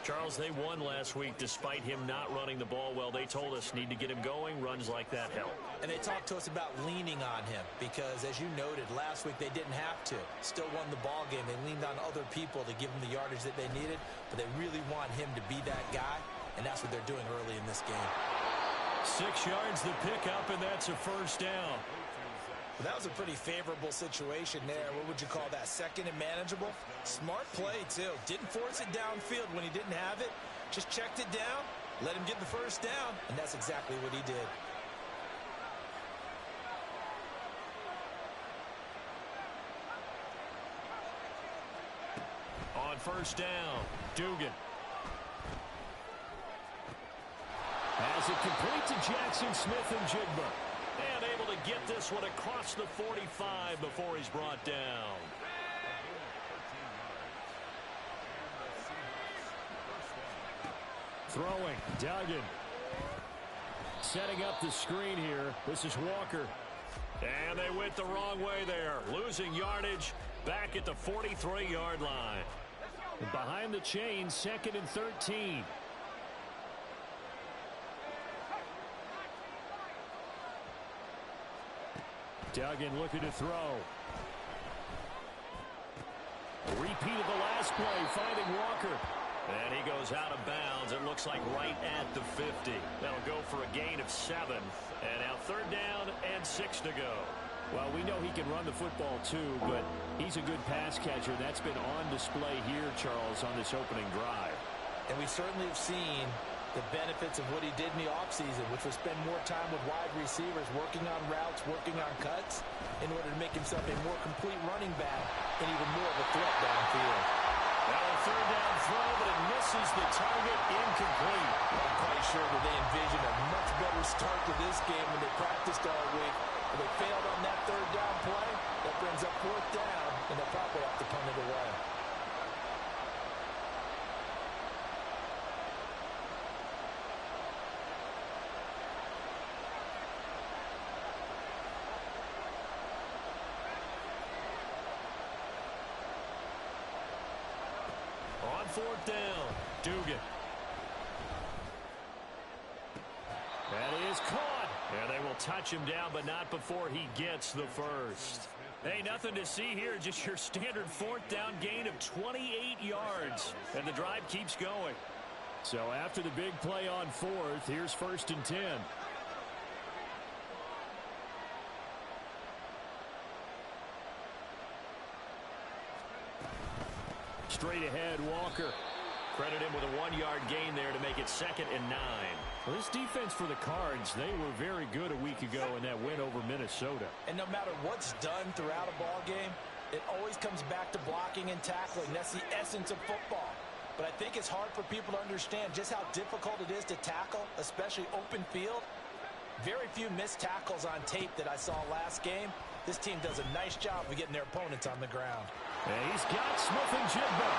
Charles, they won last week despite him not running the ball well. They told us need to get him going. Runs like that help. And they talked to us about leaning on him because, as you noted, last week they didn't have to. Still won the ball game. They leaned on other people to give him the yardage that they needed, but they really want him to be that guy, and that's what they're doing early in this game. 6 yards the pickup, and that's a first down. Well, that was a pretty favorable situation there. What would you call that? Second and manageable? Smart play, too. Didn't force it downfield when he didn't have it. Just checked it down, let him get the first down, and that's exactly what he did. On first down, Dugan. Has it complete to Jackson Smith-Njigba. And able to get this one across the 45 before he's brought down. Throwing, Duggan. Setting up the screen here. This is Walker. And they went the wrong way there. Losing yardage back at the 43-yard line. And behind the chain, 2nd and 13. Duggan looking to throw. A repeat of the last play, finding Walker. And he goes out of bounds. It looks like right at the 50. That'll go for a gain of 7. And now 3rd down and 6 to go. Well, we know he can run the football too, but he's a good pass catcher. That's been on display here, Charles, on this opening drive. And we certainly have seen the benefits of what he did in the offseason, which was spend more time with wide receivers, working on routes, working on cuts, in order to make himself a more complete running back and even more of a threat downfield. Well, a 3rd down throw, but it misses the target, incomplete. I'm quite sure that they envisioned a much better start to this game when they practiced all week. But they failed on that 3rd down play. That brings up 4th down, and they'll probably have to punt it away. On 4th down, Dugan. That is caught. And they will touch him down, but not before he gets the first. Hey, nothing to see here, just your standard 4th down gain of 28 yards. And the drive keeps going. So after the big play on 4th, here's 1st and 10. Straight ahead, Walker. Credit him with a 1-yard gain there to make it 2nd and 9. Well, this defense for the Cards, they were very good a week ago in that win over Minnesota. And no matter what's done throughout a ball game, it always comes back to blocking and tackling. That's the essence of football. But I think it's hard for people to understand just how difficult it is to tackle, especially open field. Very few missed tackles on tape that I saw last game. This team does a nice job of getting their opponents on the ground. And he's got Smith-Njigba.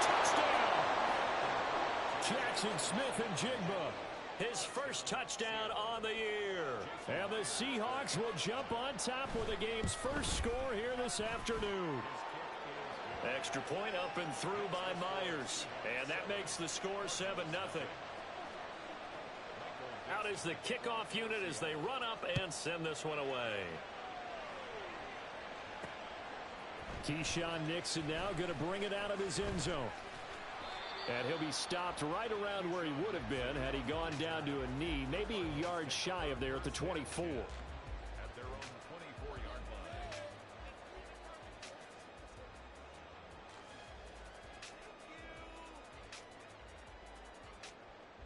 Touchdown! Jackson Smith-Njigba. His first touchdown on the year. And the Seahawks will jump on top with the game's first score here this afternoon. Extra point up and through by Myers. And that makes the score 7-0. Out is the kickoff unit as they run up and send this one away. Keyshawn Nixon now going to bring it out of his end zone. And he'll be stopped right around where he would have been had he gone down to a knee, maybe a yard shy of there at the 24. At their own 24-yard line.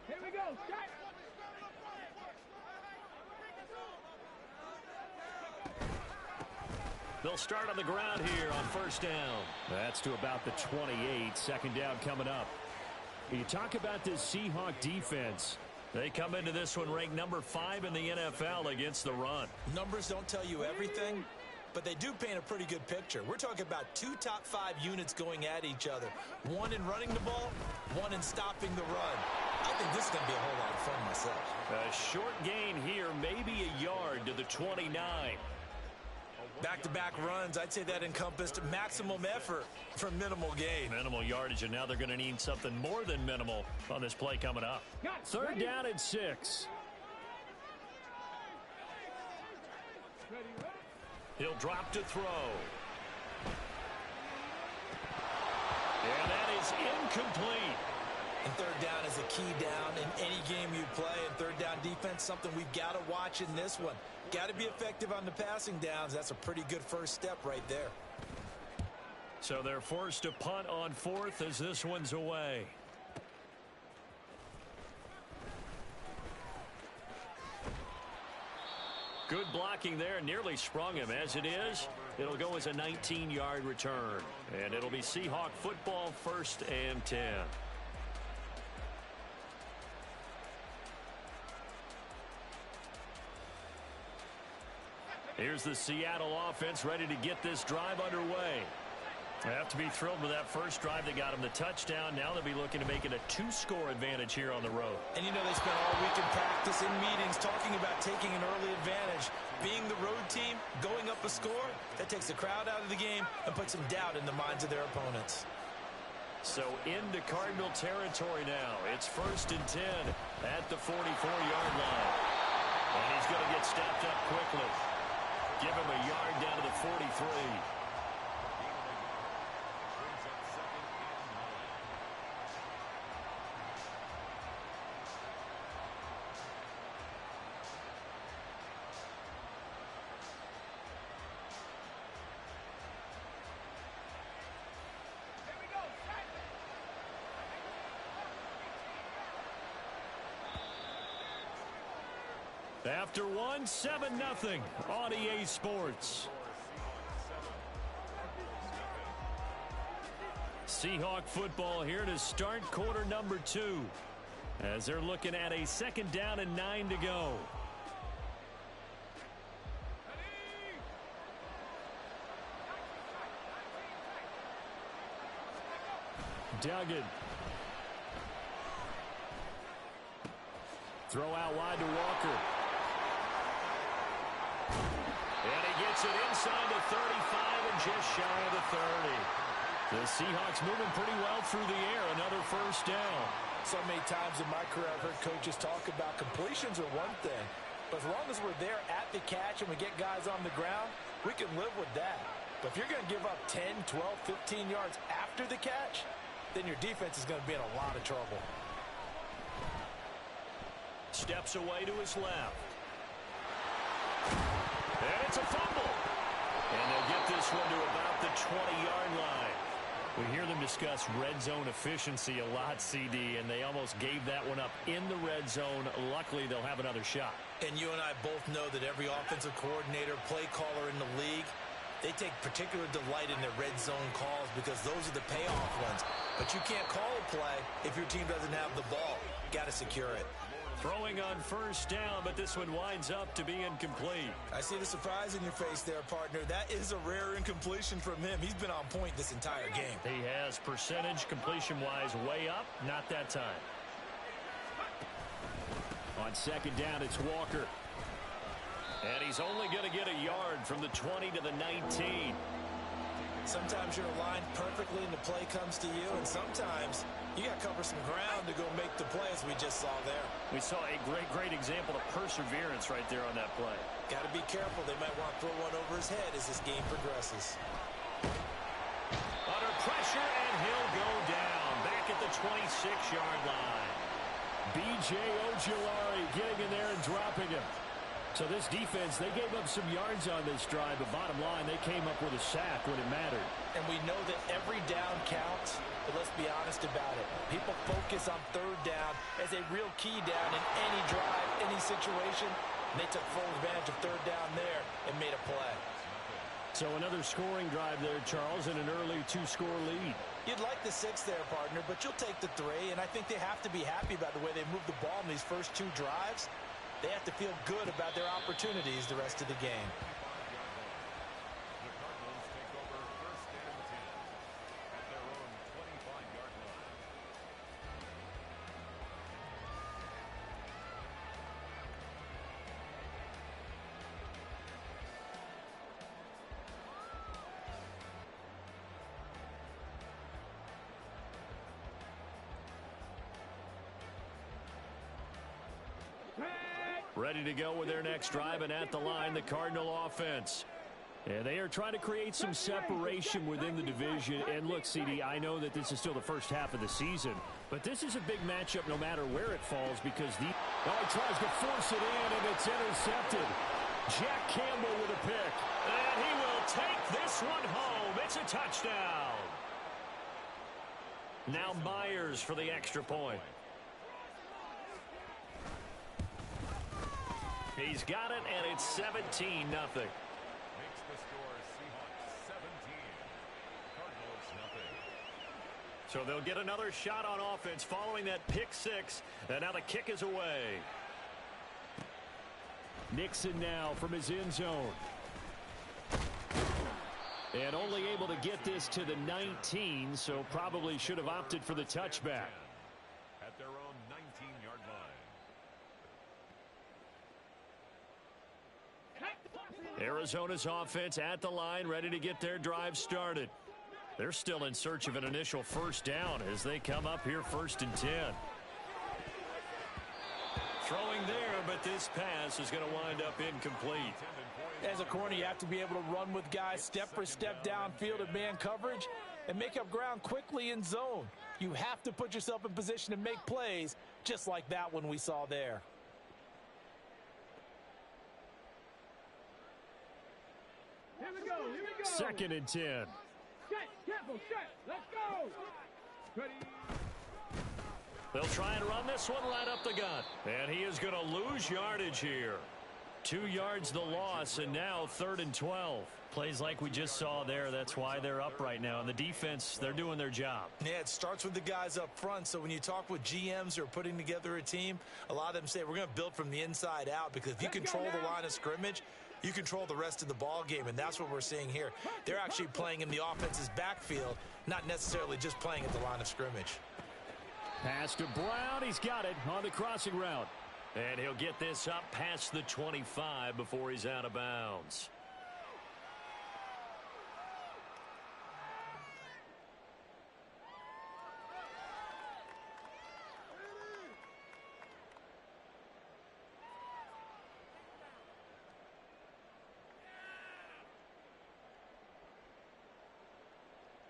Here we go. Shot. They'll start on the ground here on first down. That's to about the 28. Second down coming up. You talk about this Seahawk defense. They come into this one ranked number 5 in the NFL against the run. Numbers don't tell you everything, but they do paint a pretty good picture. We're talking about 2 top 5 units going at each other. One in running the ball, one in stopping the run. I think this is going to be a whole lot of fun myself. A short gain here, maybe a yard to the 29. Back-to-back runs, I'd say that encompassed maximum effort for minimal gain. Minimal yardage, and now they're going to need something more than minimal on this play coming up. Third down and 6. He'll drop to throw. And that is incomplete. And third down is a key down in any game you play. And third down defense, something we've got to watch in this one. Got to be effective on the passing downs. That's a pretty good first step right there. So they're forced to punt on 4th as this one's away. Good blocking there, nearly sprung him. As it is, it'll go as a 19-yard return. And it'll be Seahawk football, 1st and 10. Here's the Seattle offense ready to get this drive underway. They have to be thrilled with that first drive. They got him the touchdown. Now they'll be looking to make it a 2-score advantage here on the road. And you know they spent all week in practice, in meetings, talking about taking an early advantage. Being the road team, going up a score, that takes the crowd out of the game and puts some doubt in the minds of their opponents. So into Cardinal territory now. It's 1st and 10 at the 44-yard line. And he's going to get stepped up quickly. Give him a yard down to the 43. After one, 7-0 on EA Sports. Seahawk football here to start quarter number 2. As they're looking at a 2nd down and 9 to go. Duggan. Throw out wide to Walker. And he gets it inside the 35 and just shy of the 30. The Seahawks moving pretty well through the air. Another first down. So many times in my career I've heard coaches talk about completions are one thing. But as long as we're there at the catch and we get guys on the ground, we can live with that. But if you're going to give up 10, 12, 15 yards after the catch, then your defense is going to be in a lot of trouble. Steps away to his left. And it's a fumble. And they'll get this one to about the 20-yard line. We hear them discuss red zone efficiency a lot, CD, and they almost gave that one up in the red zone. Luckily, they'll have another shot. And you and I both know that every offensive coordinator, play caller in the league, they take particular delight in their red zone calls because those are the payoff ones. But you can't call a play if your team doesn't have the ball. Got to secure it. Throwing on first down, but this one winds up to be incomplete. I see the surprise in your face there, partner. That is a rare incompletion from him. He's been on point this entire game. He has percentage completion-wise way up. Not that time. On 2nd down, it's Walker. And he's only going to get a yard from the 20 to the 19. Sometimes you're aligned perfectly and the play comes to you, and sometimes you got to cover some ground to go make the play, as we just saw there. We saw a great example of perseverance right there on that play. Got to be careful. They might want to throw one over his head as this game progresses. Under pressure, and he'll go down. Back at the 26-yard line. B.J. Ojulari getting in there and dropping him. So this defense, they gave up some yards on this drive, but bottom line, they came up with a sack when it mattered. And we know that every down counts, but let's be honest about it. People focus on third down as a real key down in any drive, any situation. And they took full advantage of third down there and made a play. So another scoring drive there, Charles, and an early 2-score lead. You'd like the 6 there, partner, but you'll take the 3, and I think they have to be happy about the way they moved the ball in these first 2 drives. They have to feel good about their opportunities the rest of the game. The Cardinals take over 1st and 10 at their own 25-yard line. Ready to go with their next drive, and at the line, the Cardinal offense. And they are trying to create some separation within the division. And look, CD, I know that this is still the first half of the season, but this is a big matchup no matter where it falls, because he tries to force it in, and it's intercepted. Jack Campbell with a pick. And he will take this one home. It's a touchdown. Now Myers for the extra point. He's got it, and it's 17-0. Makes the score Seahawks 17, Cardinals nothing. So they'll get another shot on offense following that pick 6, and now the kick is away. Nixon now from his end zone. And only able to get this to the 19, so probably should have opted for the touchback. At their own 19-yard line. Arizona's offense at the line, ready to get their drive started. They're still in search of an initial first down as they come up here 1st and 10. Throwing there, but this pass is going to wind up incomplete. As a corner, you have to be able to run with guys step for step downfield at man coverage and make up ground quickly in zone. You have to put yourself in position to make plays, just like that one we saw there. Here we go. 2nd and 10. Set, careful, set. Let's go. Ready. They'll try and run this one right up the gut. And he is going to lose yardage here. 2 yards the loss, and now 3rd and 12. Plays like we just saw there. That's why they're up right now. And the defense, they're doing their job. Yeah, it starts with the guys up front. So when you talk with GMs who are putting together a team, a lot of them say we're going to build from the inside out, because if you control the line of scrimmage, you control the rest of the ball game, and that's what we're seeing here. They're actually playing in the offense's backfield, not necessarily just playing at the line of scrimmage. Pass to Brown. He's got it on the crossing route. And he'll get this up past the 25 before he's out of bounds.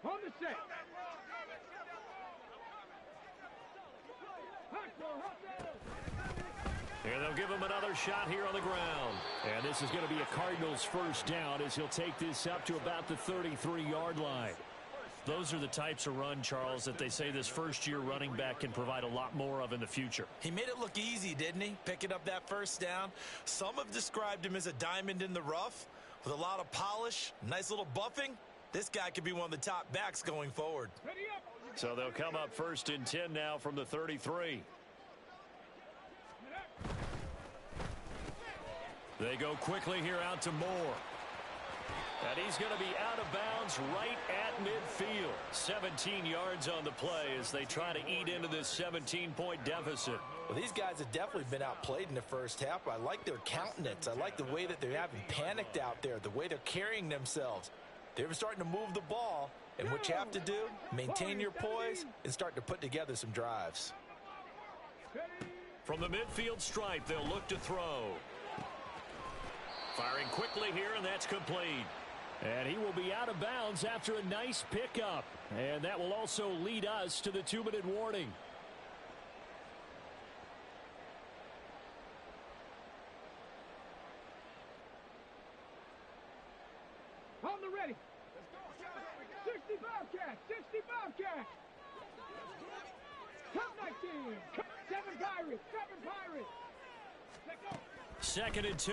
Hold the set. And they'll give him another shot here on the ground. And this is going to be a Cardinals first down as he'll take this up to about the 33-yard line. Those are the types of run, Charles, that they say this first-year running back can provide a lot more of in the future. He made it look easy, didn't he? Picking up that first down. Some have described him as a diamond in the rough with a lot of polish, nice little buffing. This guy could be one of the top backs going forward. So they'll come up 1st and 10 now from the 33. They go quickly here out to Moore. And he's going to be out of bounds right at midfield. 17 yards on the play as they try to eat into this 17-point deficit. Well, these guys have definitely been outplayed in the first half. I like their countenance. I like the way that they haven't panicked out there, the way they're carrying themselves. They're starting to move the ball, and what you have to do, maintain your poise and start to put together some drives. From the midfield stripe, they'll look to throw. Firing quickly here, and that's complete. And he will be out of bounds after a nice pickup. And that will also lead us to the 2-minute warning. On the ready. 65 catch. 65 catch. Top 19. 7 Pirates. 7 Pirates. Let's go. 2nd and 2.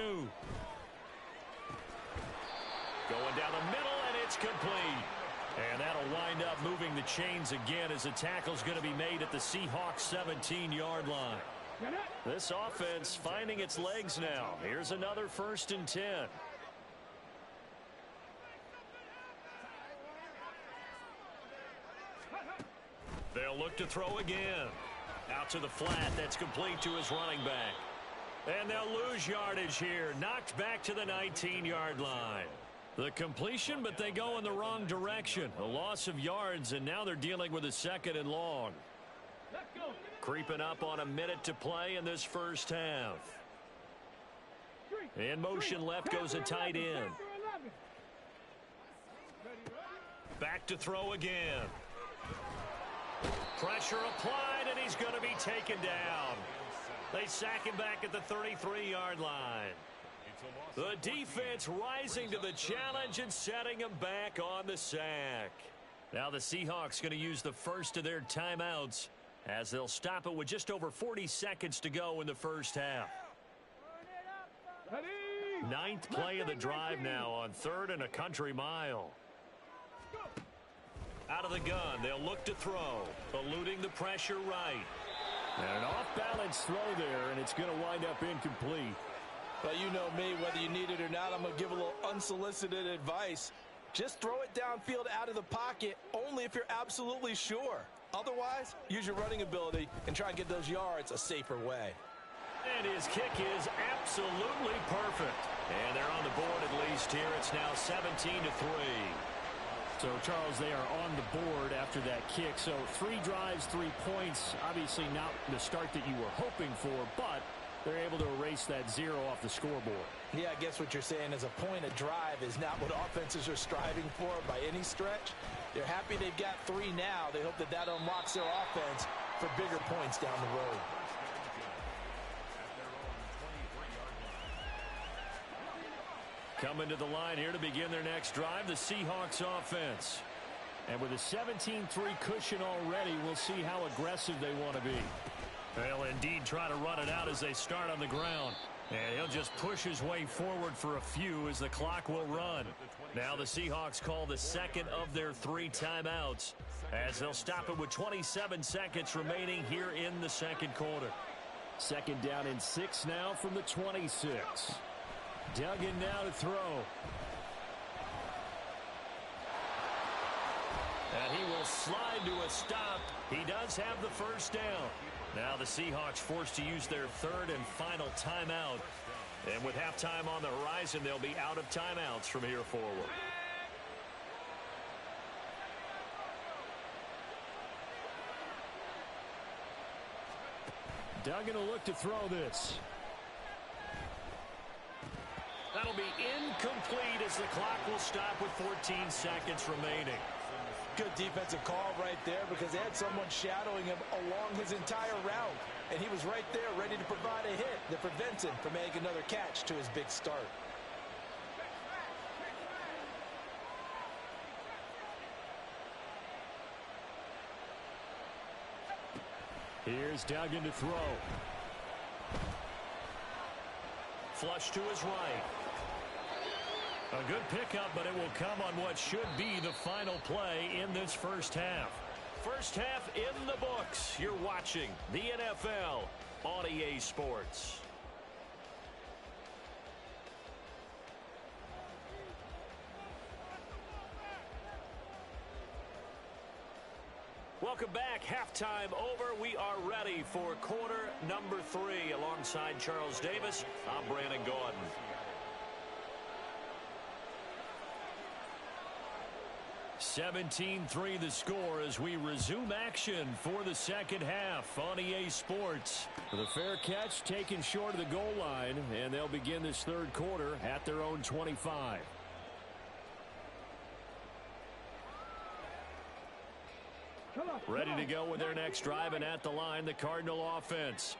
Going down the middle, and it's complete. And that'll wind up moving the chains again as the tackle's going to be made at the Seahawks 17-yard line. This offense finding its legs now. Here's another 1st and 10. They'll look to throw again. Out to the flat. That's complete to his running back. And they'll lose yardage here. Knocked back to the 19-yard line. The completion, but they go in the wrong direction. A loss of yards, and now they're dealing with a 2nd and long. Creeping up on a minute to play in this first half. In motion left goes a tight end. Back to throw again. Pressure applied, and he's going to be taken down. They sack him back at the 33-yard line. The defense rising to the challenge and setting him back on the sack. Now the Seahawks going to use the first of their timeouts as they'll stop it with just over 40 seconds to go in the first half. 9th play of the drive now on 3rd and a country mile. Out of the gun, they'll look to throw, eluding the pressure right. And an off-balance throw there, and it's going to wind up incomplete. Well, you know me, whether you need it or not, I'm going to give a little unsolicited advice. Just throw it downfield out of the pocket, only if you're absolutely sure. Otherwise, use your running ability and try and get those yards a safer way. And his kick is absolutely perfect. And they're on the board at least here. It's now 17-3. So, Charles, they are on the board after that kick. So 3 drives, 3 points. Obviously not the start that you were hoping for, but they're able to erase that 0 off the scoreboard. Yeah, I guess what you're saying is a point of drive is not what offenses are striving for by any stretch. They're happy they've got 3 now. They hope that that unlocks their offense for bigger points down the road. Coming to the line here to begin their next drive, the Seahawks offense. And with a 17-3 cushion already, we'll see how aggressive they want to be. They'll indeed try to run it out as they start on the ground. And he'll just push his way forward for a few as the clock will run. Now the Seahawks call the 2nd of their 3 timeouts as they'll stop it with 27 seconds remaining here in the 2nd quarter. 2nd down and 6 now from the 26. Duggan now to throw. And he will slide to a stop. He does have the first down. Now the Seahawks forced to use their 3rd and final timeout. And with halftime on the horizon, they'll be out of timeouts from here forward. Duggan will look to throw this. That'll be incomplete as the clock will stop with 14 seconds remaining. Good defensive call right there because they had someone shadowing him along his entire route. And he was right there ready to provide a hit that prevents him from making another catch to his big start. Here's Duggan to throw. Flush to his right. A good pickup, but it will come on what should be the final play in this first half. First half in the books. You're watching the NFL on EA Sports. Welcome back. Halftime over. We are ready for quarter number 3. Alongside Charles Davis, I'm Brandon Gaudin. 17-3 the score as we resume action for the second half on EA Sports. The fair catch taken short of the goal line, and they'll begin this third quarter at their own 25. Ready to go with their next drive, and at the line, the Cardinal offense.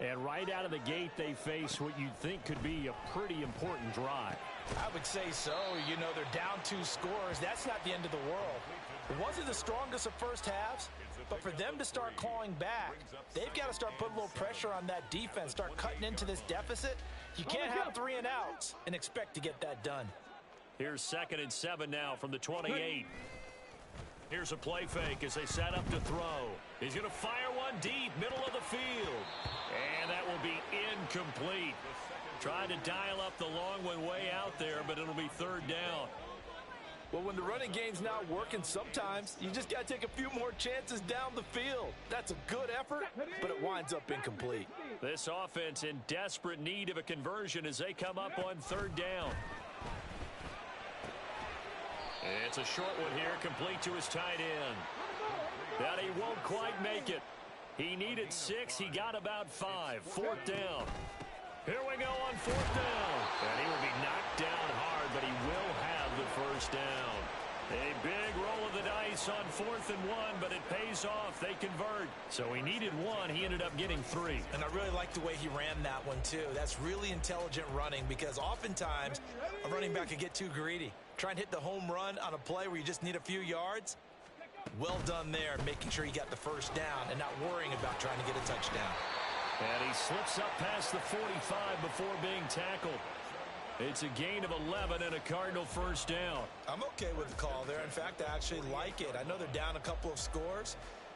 And right out of the gate, they face what you'd think could be a pretty important drive. I would say so. You know, they're down 2 scores. That's not the end of the world. It wasn't the strongest of first halves, but for them to start clawing back, they've got to start putting a little pressure on that defense, start cutting into this deficit. You can't have 3 and outs and expect to get that done. Here's 2nd and 7 now from the 28. Here's a play fake as they set up to throw. He's going to fire one deep, middle of the field. And that will be incomplete. Tried to dial up the long one way out there, but it'll be 3rd down. Well, when the running game's not working, sometimes you just got to take a few more chances down the field. That's a good effort, but it winds up incomplete. This offense in desperate need of a conversion as they come up on 3rd down. It's a short one here, complete to his tight end. But he won't quite make it. He needed 6. He got about 5. 4th down. Here we go on 4th down. And he will be knocked down hard, but he will have the 1st down. A big roll of the dice on 4th and 1, but it pays off. They convert. So he needed 1. He ended up getting 3. And I really like the way he ran that one, too. That's really intelligent running because oftentimes a running back can get too greedy. Try and hit the home run on a play where you just need a few yards. Well done there, making sure he got the 1st down and not worrying about trying to get a touchdown. And he slips up past the 45 before being tackled. It's a gain of 11 and a Cardinal 1st down. I'm okay with the call there. In fact, I actually like it. I know they're down a couple of scores,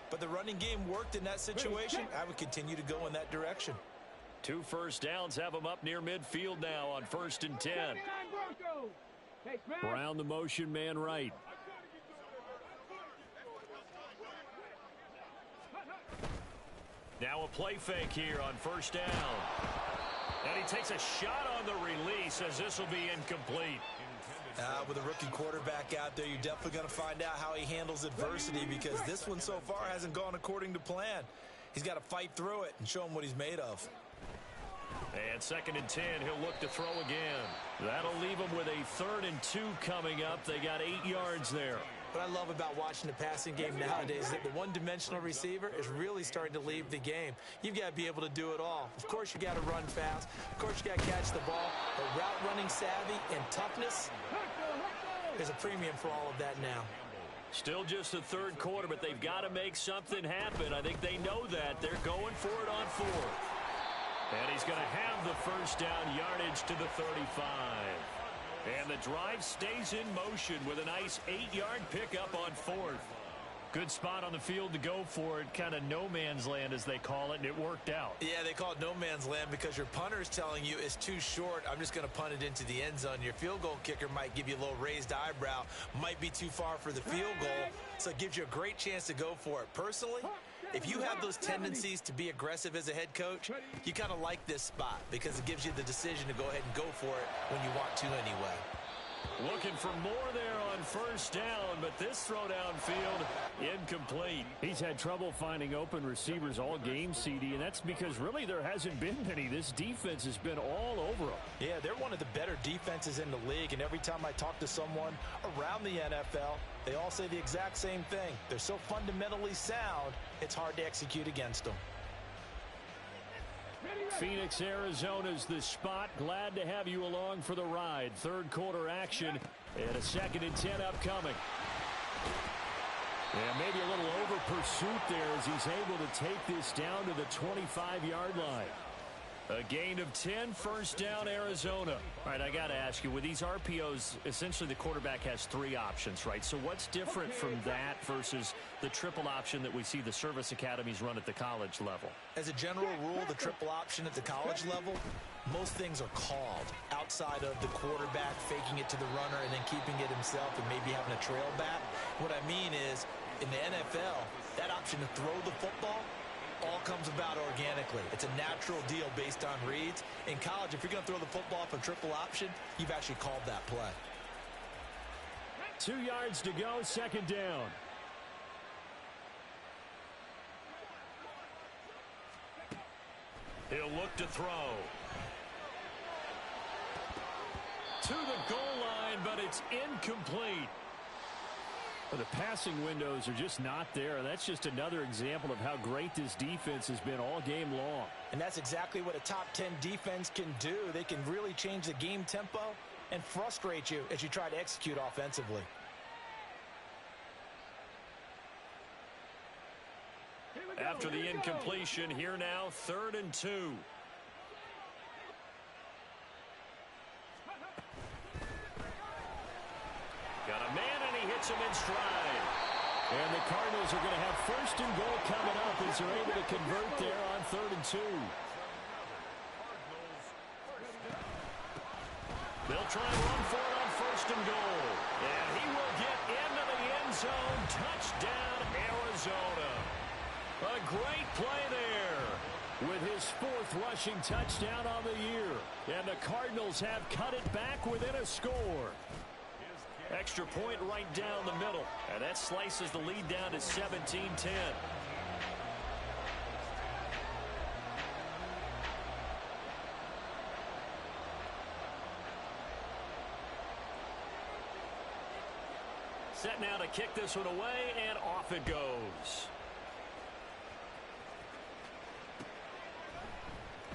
but the running game worked in that situation. I would continue to go in that direction. 2 1st downs have them up near midfield now on 1st and 10. Brown the motion man right. Now a play fake here on 1st down. And he takes a shot on the release as this will be incomplete. With a rookie quarterback out there, you're definitely going to find out how he handles adversity because this one so far hasn't gone according to plan. He's got to fight through it and show him what he's made of. And 2nd and 10, he'll look to throw again. That'll leave him with a 3rd and 2 coming up. They got 8 yards there. What I love about watching the passing game nowadays is that the one-dimensional receiver is really starting to leave the game. You've got to be able to do it all. Of course, you got to run fast. Of course, you got to catch the ball. But route running savvy and toughness, there's a premium for all of that now. Still just the 3rd quarter, but they've got to make something happen. I think they know that. They're going for it on 4th. And he's going to have the 1st down, yardage to the 35. And the drive stays in motion with a nice 8-yard pickup on 4th. Good spot on the field to go for it, kind of no man's land as they call it, and it worked out. Yeah, they call it no man's land because your punter is telling you it's too short. I'm just going to punt it into the end zone. Your field goal kicker might give you a little raised eyebrow, might be too far for the field goal, so it gives you a great chance to go for it. Personally, if you have those tendencies to be aggressive as a head coach, you kind of like this spot because it gives you the decision to go ahead and go for it when you want to anyway. Looking for more there on 1st down, but this throw downfield incomplete. He's had trouble finding open receivers all game, CD, and that's because really there hasn't been many. This defense has been all over them. Yeah, they're one of the better defenses in the league, and every time I talk to someone around the NFL, they all say the exact same thing. They're so fundamentally sound, it's hard to execute against them. Phoenix, Arizona's the spot. Glad to have you along for the ride. 3rd quarter action and a 2nd and 10 upcoming. And maybe a little over pursuit there as he's able to take this down to the 25-yard line. A gain of 10, 1st down, Arizona. All right, I got to ask you, with these RPOs, essentially the quarterback has 3 options, right? So what's different from that versus the triple option that we see the service academies run at the college level? As a general rule, the triple option at the college level, most things are called outside of the quarterback faking it to the runner and then keeping it himself and maybe having a trail back. What I mean is, in the NFL, that option to throw the football all comes about organically. It's a natural deal based on reads. In college, if you're going to throw the football off a triple option, you've actually called that play. 2 yards to go, second down. He'll look to throw. To the goal line, but it's incomplete. Well, the passing windows are just not there. That's just another example of how great this defense has been all game long. And that's exactly what a top 10 defense can do. They can really change the game tempo and frustrate you as you try to execute offensively. After the incompletion, here now, 3rd and 2. Got a man, and he hits him in stride. And the Cardinals are going to have 1st and goal coming up as they're able to convert there on 3rd and 2. They'll try and run for it on 1st and goal. And he will get into the end zone. Touchdown, Arizona. A great play there with his 4th rushing touchdown on the year. And the Cardinals have cut it back within a score. Extra point right down the middle. And that slices the lead down to 17-10. Set now to kick this one away, and off it goes.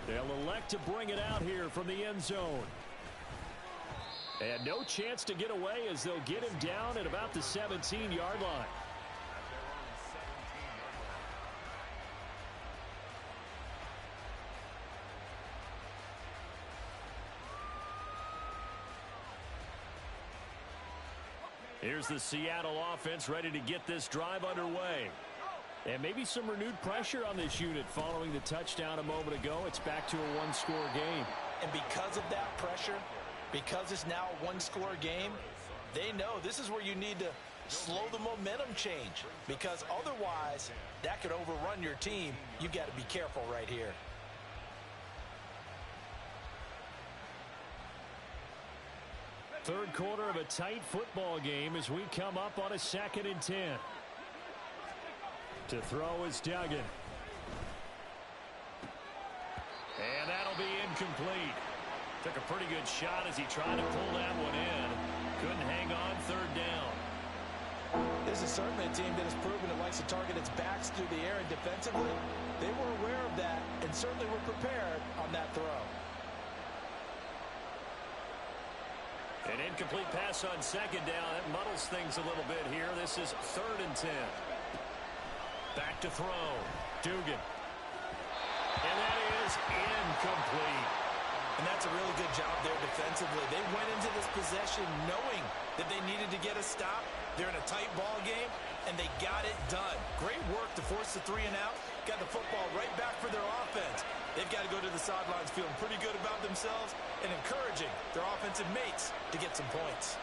They'll elect to bring it out here from the end zone. And no chance to get away as they'll get him down at about the 17-yard line. Here's the Seattle offense ready to get this drive underway. And maybe some renewed pressure on this unit following the touchdown a moment ago. It's back to a one-score game. And because of that pressure, because it's now a one-score game, they know this is where you need to slow the momentum change, because otherwise that could overrun your team. You got to be careful right here. Third quarter of a tight football game as we come up on a 2nd and 10. To throw is Duggan. And that'll be incomplete. Took a pretty good shot as he tried to pull that one in. Couldn't hang on, 3rd down. This is certainly a team that has proven it likes to target its backs through the air, and defensively, they were aware of that and certainly were prepared on that throw. An incomplete pass on 2nd down. That muddles things a little bit here. This is 3rd and 10. Back to throw. Dugan. And that is incomplete. And that's a really good job there defensively. They went into this possession knowing that they needed to get a stop. They're in a tight ball game, and they got it done. Great work to force the 3 and out. Got the football right back for their offense. They've got to go to the sidelines feeling pretty good about themselves and encouraging their offensive mates to get some points.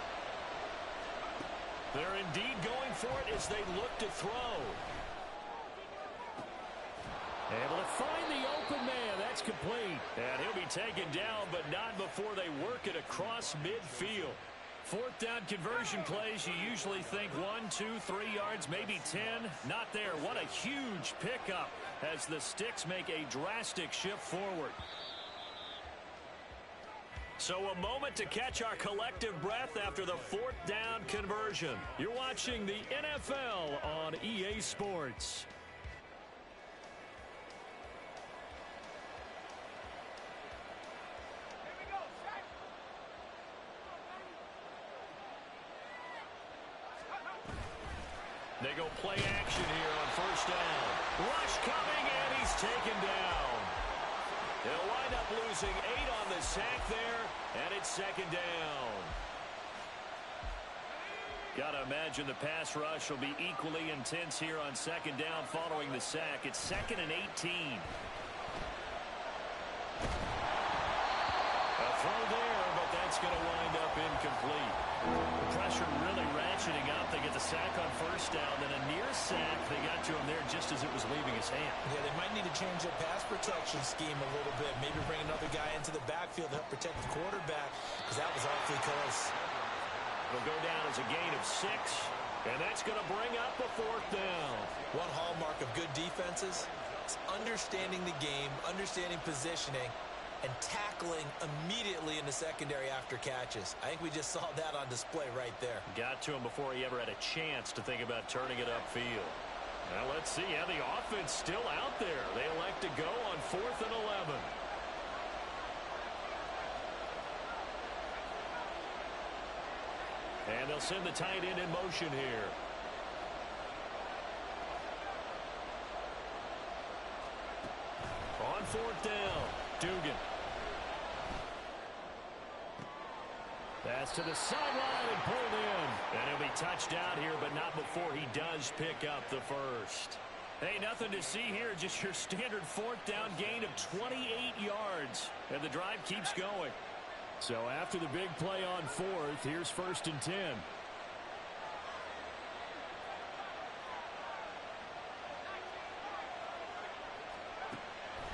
They're indeed going for it as they look to throw. Able to find the open man. That's complete. And he'll be taken down, but not before they work it across midfield. 4th down conversion plays, you usually think 1, 2, 3 yards, maybe 10. Not there. What a huge pickup as the Sticks make a drastic shift forward. So a moment to catch our collective breath after the 4th down conversion. You're watching the NFL on EA Sports. They go play action here on 1st down. Rush coming, and he's taken down. They'll wind up losing 8 on the sack there, and it's 2nd down. Got to imagine the pass rush will be equally intense here on 2nd down following the sack. It's 2nd and 18. A throw there, but that's going to wind up incomplete. The pressure really ratcheting up. They get the sack on 1st down, then a near sack. They got to him there just as it was leaving his hand. Yeah, they might need to change their pass protection scheme a little bit. Maybe bring another guy into the backfield to help protect the quarterback, because that was awfully close. It'll go down as a gain of 6, and that's going to bring up a 4th down. One hallmark of good defenses is understanding the game, understanding positioning, and tackling immediately in the secondary after catches. I think we just saw that on display right there. Got to him before he ever had a chance to think about turning it upfield. Now let's see how the offense still out there. They elect to go on 4th and 11. And they'll send the tight end in motion here. On 4th down, Dugan. Pass to the sideline and pulled in. And he'll be touched out here, but not before he does pick up the first. Hey, nothing to see here, just your standard 4th down gain of 28 yards. And the drive keeps going. So after the big play on 4th, here's 1st and 10.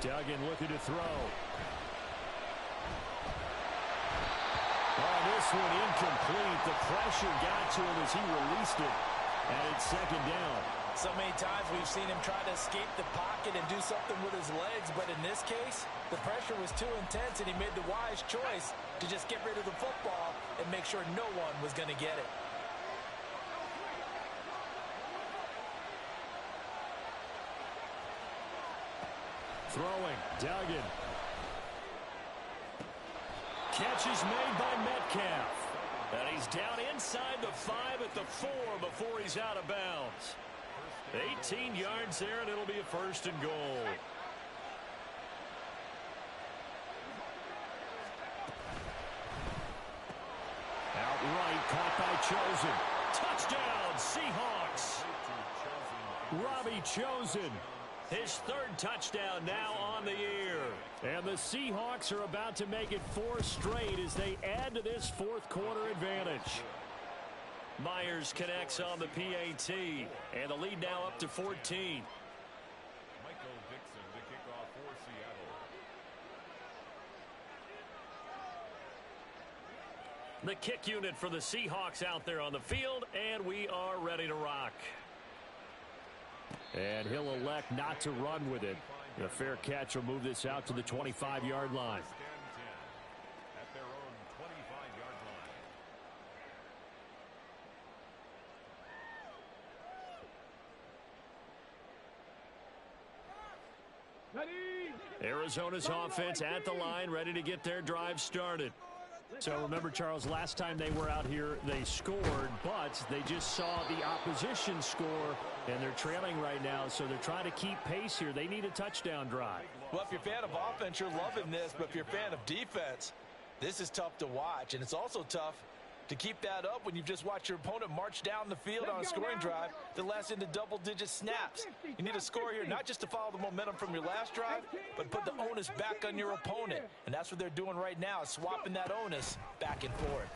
Duggan looking to throw. Oh, this one incomplete. The pressure got to him as he released it. And it's 2nd down. So many times we've seen him try to escape the pocket and do something with his legs, but in this case, the pressure was too intense and he made the wise choice to just get rid of the football and make sure no one was going to get it. Throwing, Duggan. Catch is made by Metcalf. And he's down inside the 5 at the 4 before he's out of bounds. 18 yards there, and it'll be a 1st and goal. Outright caught by Chosen. Touchdown, Seahawks. Robbie Chosen. His 3rd touchdown now on the year. And the Seahawks are about to make it 4 straight as they add to this 4th quarter advantage. Myers connects on the PAT, and the lead now up to 14. Michael Dixon to kick off for Seattle. The kick unit for the Seahawks out there on the field, and we are ready to rock. And he'll elect not to run with it. The fair catch will move this out to the 25-yard line. At their own 25-yard line. Arizona's offense at the line, ready to get their drive started. So remember, Charles, last time they were out here, they scored, but they just saw the opposition score, and they're trailing right now, so they're trying to keep pace here. They need a touchdown drive. Well, if you're a fan of offense, you're loving this, but if you're a fan of defense, this is tough to watch, and it's also tough to keep that up when you've just watched your opponent march down the field on a scoring drive that lasts into double-digit snaps. You need a score here, not just to follow the momentum from your last drive, but put the onus back on your opponent. And that's what they're doing right now, swapping that onus back and forth.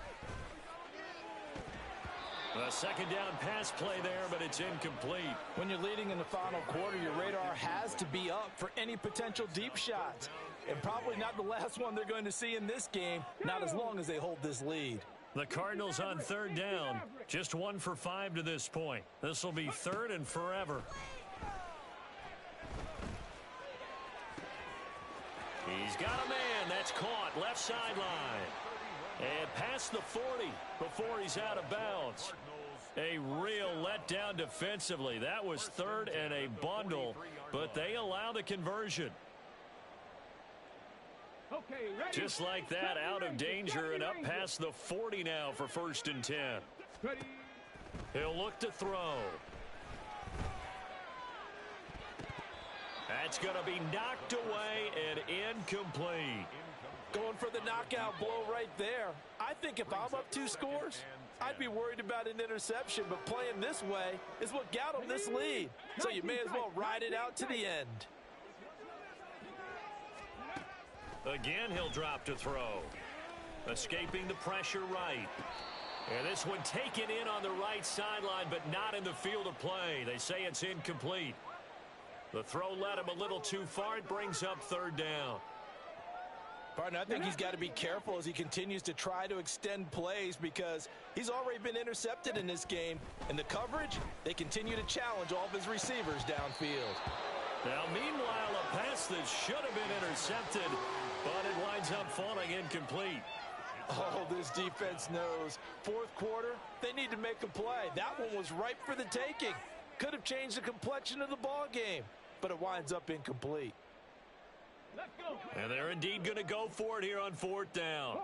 A 2nd down pass play there, but it's incomplete. When you're leading in the final quarter, your radar has to be up for any potential deep shots. And probably not the last one they're going to see in this game, not as long as they hold this lead. The Cardinals on 3rd down. Just 1 for 5 to this point. This will be 3rd and forever. He's got a man. That's caught. Left sideline. And past the 40 before he's out of bounds. A real letdown defensively. That was 3rd and a bundle, but they allow the conversion. Just like that, out of danger and up past the 40 now for 1st and 10. He'll look to throw. That's going to be knocked away and incomplete. Going for the knockout blow right there. I think if I'm up 2 scores, I'd be worried about an interception, but playing this way is what got him this lead. So you may as well ride it out to the end. Again, he'll drop to throw. Escaping the pressure right. And this one taken in on the right sideline, but not in the field of play. They say it's incomplete. The throw led him a little too far. It brings up 3rd down. Partner, I think he's got to be careful as he continues to try to extend plays because he's already been intercepted in this game. And the coverage, they continue to challenge all of his receivers downfield. Now, meanwhile, a pass that should have been intercepted, but it winds up falling incomplete. Oh, this defense knows. Fourth quarter, they need to make a play. That one was ripe for the taking. Could have changed the complexion of the ball game, but it winds up incomplete. And they're indeed going to go for it here on fourth down.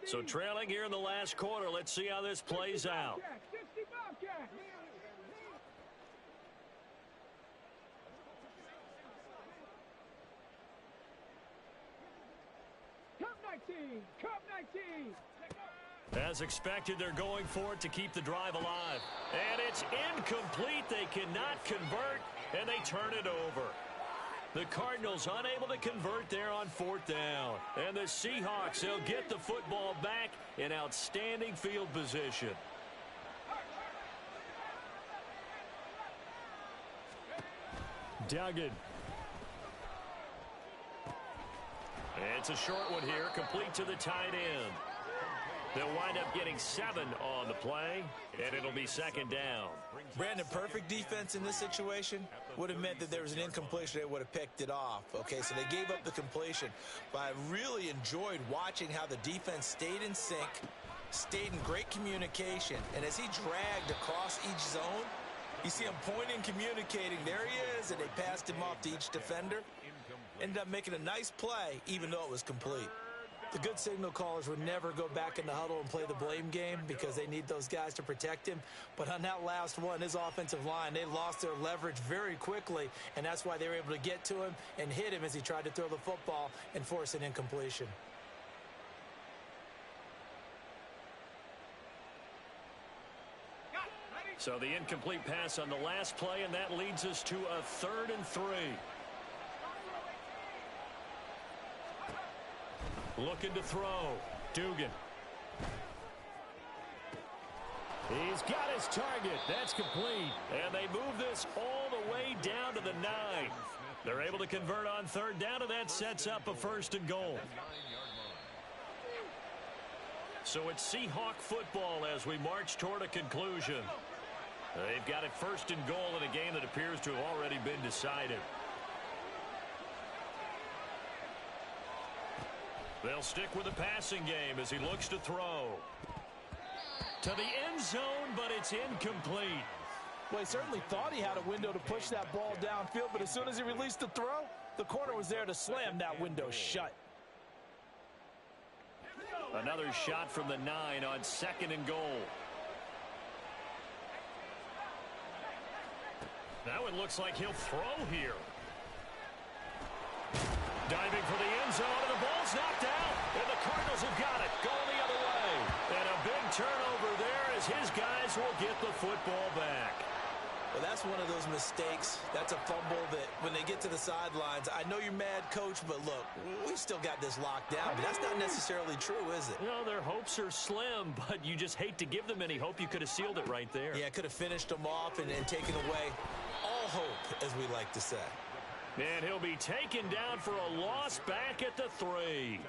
So trailing here in the last quarter, let's see how this plays out. As expected, they're going for it to keep the drive alive. And it's incomplete. They cannot convert, and they turn it over. The Cardinals unable to convert there on fourth down. And the Seahawks, they'll get the football back in outstanding field position. Duggan. It's a short one here, complete to the tight end. They'll wind up getting 7 on the play, and it'll be second down. Brandon, perfect defense in this situation would have meant that there was an incompletion. They would have picked it off. Okay, so they gave up the completion. But I really enjoyed watching how the defense stayed in sync, stayed in great communication. And as he dragged across each zone, you see him pointing, communicating. There he is, and they passed him off to each defender. Ended up making a nice play, even though it was complete. The good signal callers would never go back in the huddle and play the blame game because they need those guys to protect him. But on that last one, his offensive line, they lost their leverage very quickly, and that's why they were able to get to him and hit him as he tried to throw the football and force an incompletion. So the incomplete pass on the last play, and that leads us to a 3rd and 3. Looking to throw. Dugan. He's got his target. That's complete. And they move this all the way down to the 9. They're able to convert on 3rd down, and that sets up a 1st and goal. So it's Seahawk football as we march toward a conclusion. They've got it 1st and goal in a game that appears to have already been decided. They'll stick with the passing game as he looks to throw. To the end zone, but it's incomplete. Well, he certainly thought he had a window to push that ball downfield, but as soon as he released the throw, the corner was there to slam that window shut. Another shot from the 9 on 2nd and goal. That one looks like he'll throw here. Diving for the end zone, and the ball's knocked out. And the Cardinals have got it, going the other way. And a big turnover there as his guys will get the football back. Well, that's one of those mistakes. That's a fumble that when they get to the sidelines, I know you're mad, Coach, but look, we still got this locked down. But that's not necessarily true, is it? You know, their hopes are slim, but you just hate to give them any hope. You could have sealed it right there. Yeah, could have finished them off and taken away all hope, as we like to say. And he'll be taken down for a loss back at the 3.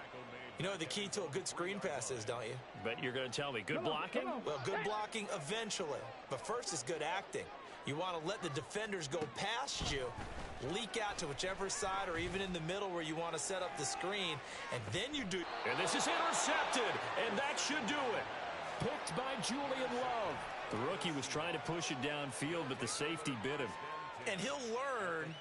You know what the key to a good screen pass is, don't you? Bet you're going to tell me. Good blocking? Well, good blocking eventually. But first is good acting. You want to let the defenders go past you, leak out to whichever side or even in the middle where you want to set up the screen, and then you do. And this is intercepted, and that should do it. Picked by Julian Love. The rookie was trying to push it downfield, but the safety bit him. And he'll learn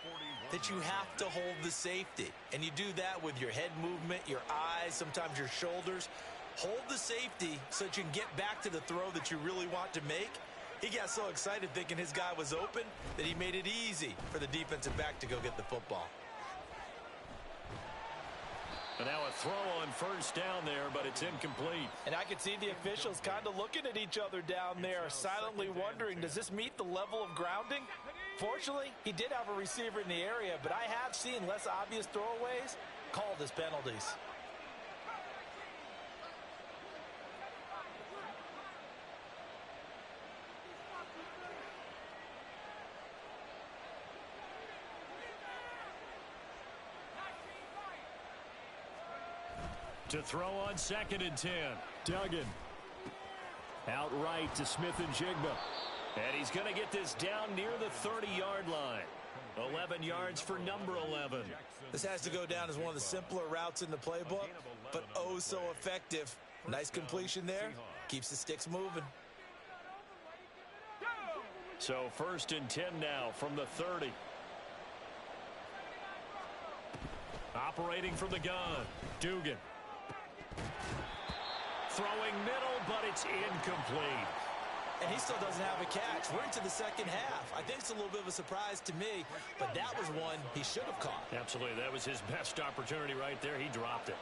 that you have to hold the safety. And you do that with your head movement, your eyes, sometimes your shoulders. Hold the safety so that you can get back to the throw that you really want to make. He got so excited thinking his guy was open that he made it easy for the defensive back to go get the football. And now a throw on 1st down there, but it's incomplete. And I can see the officials kind of looking at each other down there, silently wondering, does this meet the level of grounding? Fortunately, he did have a receiver in the area, but I have seen less obvious throwaways called as penalties. To throw on 2nd and 10. Duggan. Outright to Smith-Njigba. And he's going to get this down near the 30-yard line. 11 yards for number 11. This has to go down as one of the simpler routes in the playbook, but oh so effective. Nice completion there. Keeps the sticks moving. So 1st and 10 now from the 30. Operating from the gun. Dugan. Throwing middle, but it's incomplete. And he still doesn't have a catch. We're into the second half. I think it's a little bit of a surprise to me, but that was one he should have caught. Absolutely. That was his best opportunity right there. He dropped it.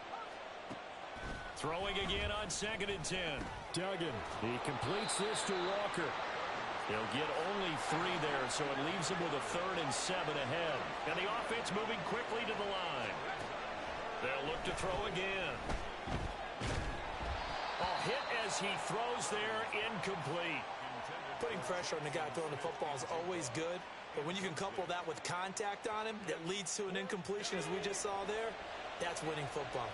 Throwing again on 2nd and 10. Duggan. He completes this to Walker. He'll get only 3 there, so it leaves him with a 3rd and 7 ahead. And the offense moving quickly to the line. They'll look to throw again. Hit as he throws there, incomplete. Putting pressure on the guy throwing the football is always good, but when you can couple that with contact on him that leads to an incompletion, as we just saw there, that's winning football.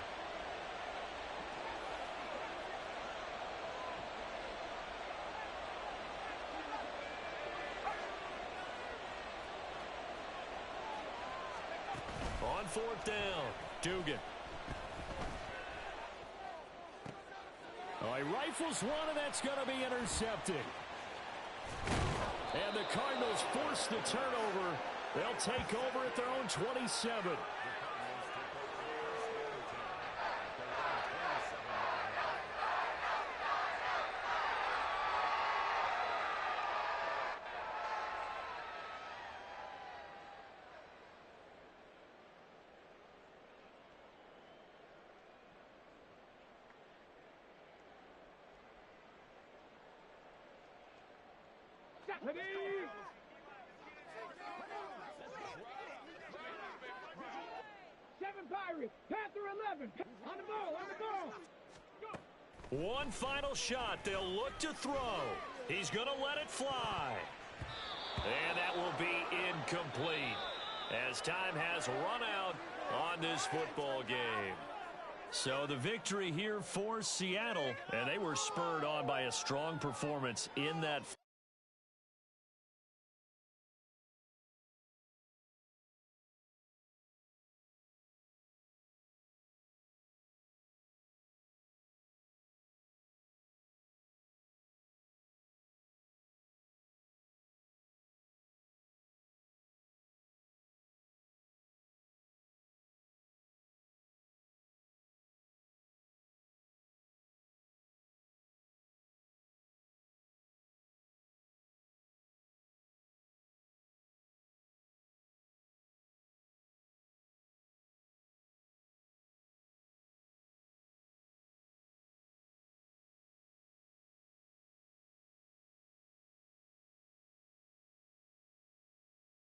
On 4th down, Dugan. He rifles one, and that's going to be intercepted. And the Cardinals force the turnover. They'll take over at their own 27. Ready? 7 Pirates. Panther 11. On the ball, on the ball. One final shot. They'll look to throw. He's going to let it fly. And that will be incomplete as time has run out on this football game. So the victory here for Seattle, and they were spurred on by a strong performance in that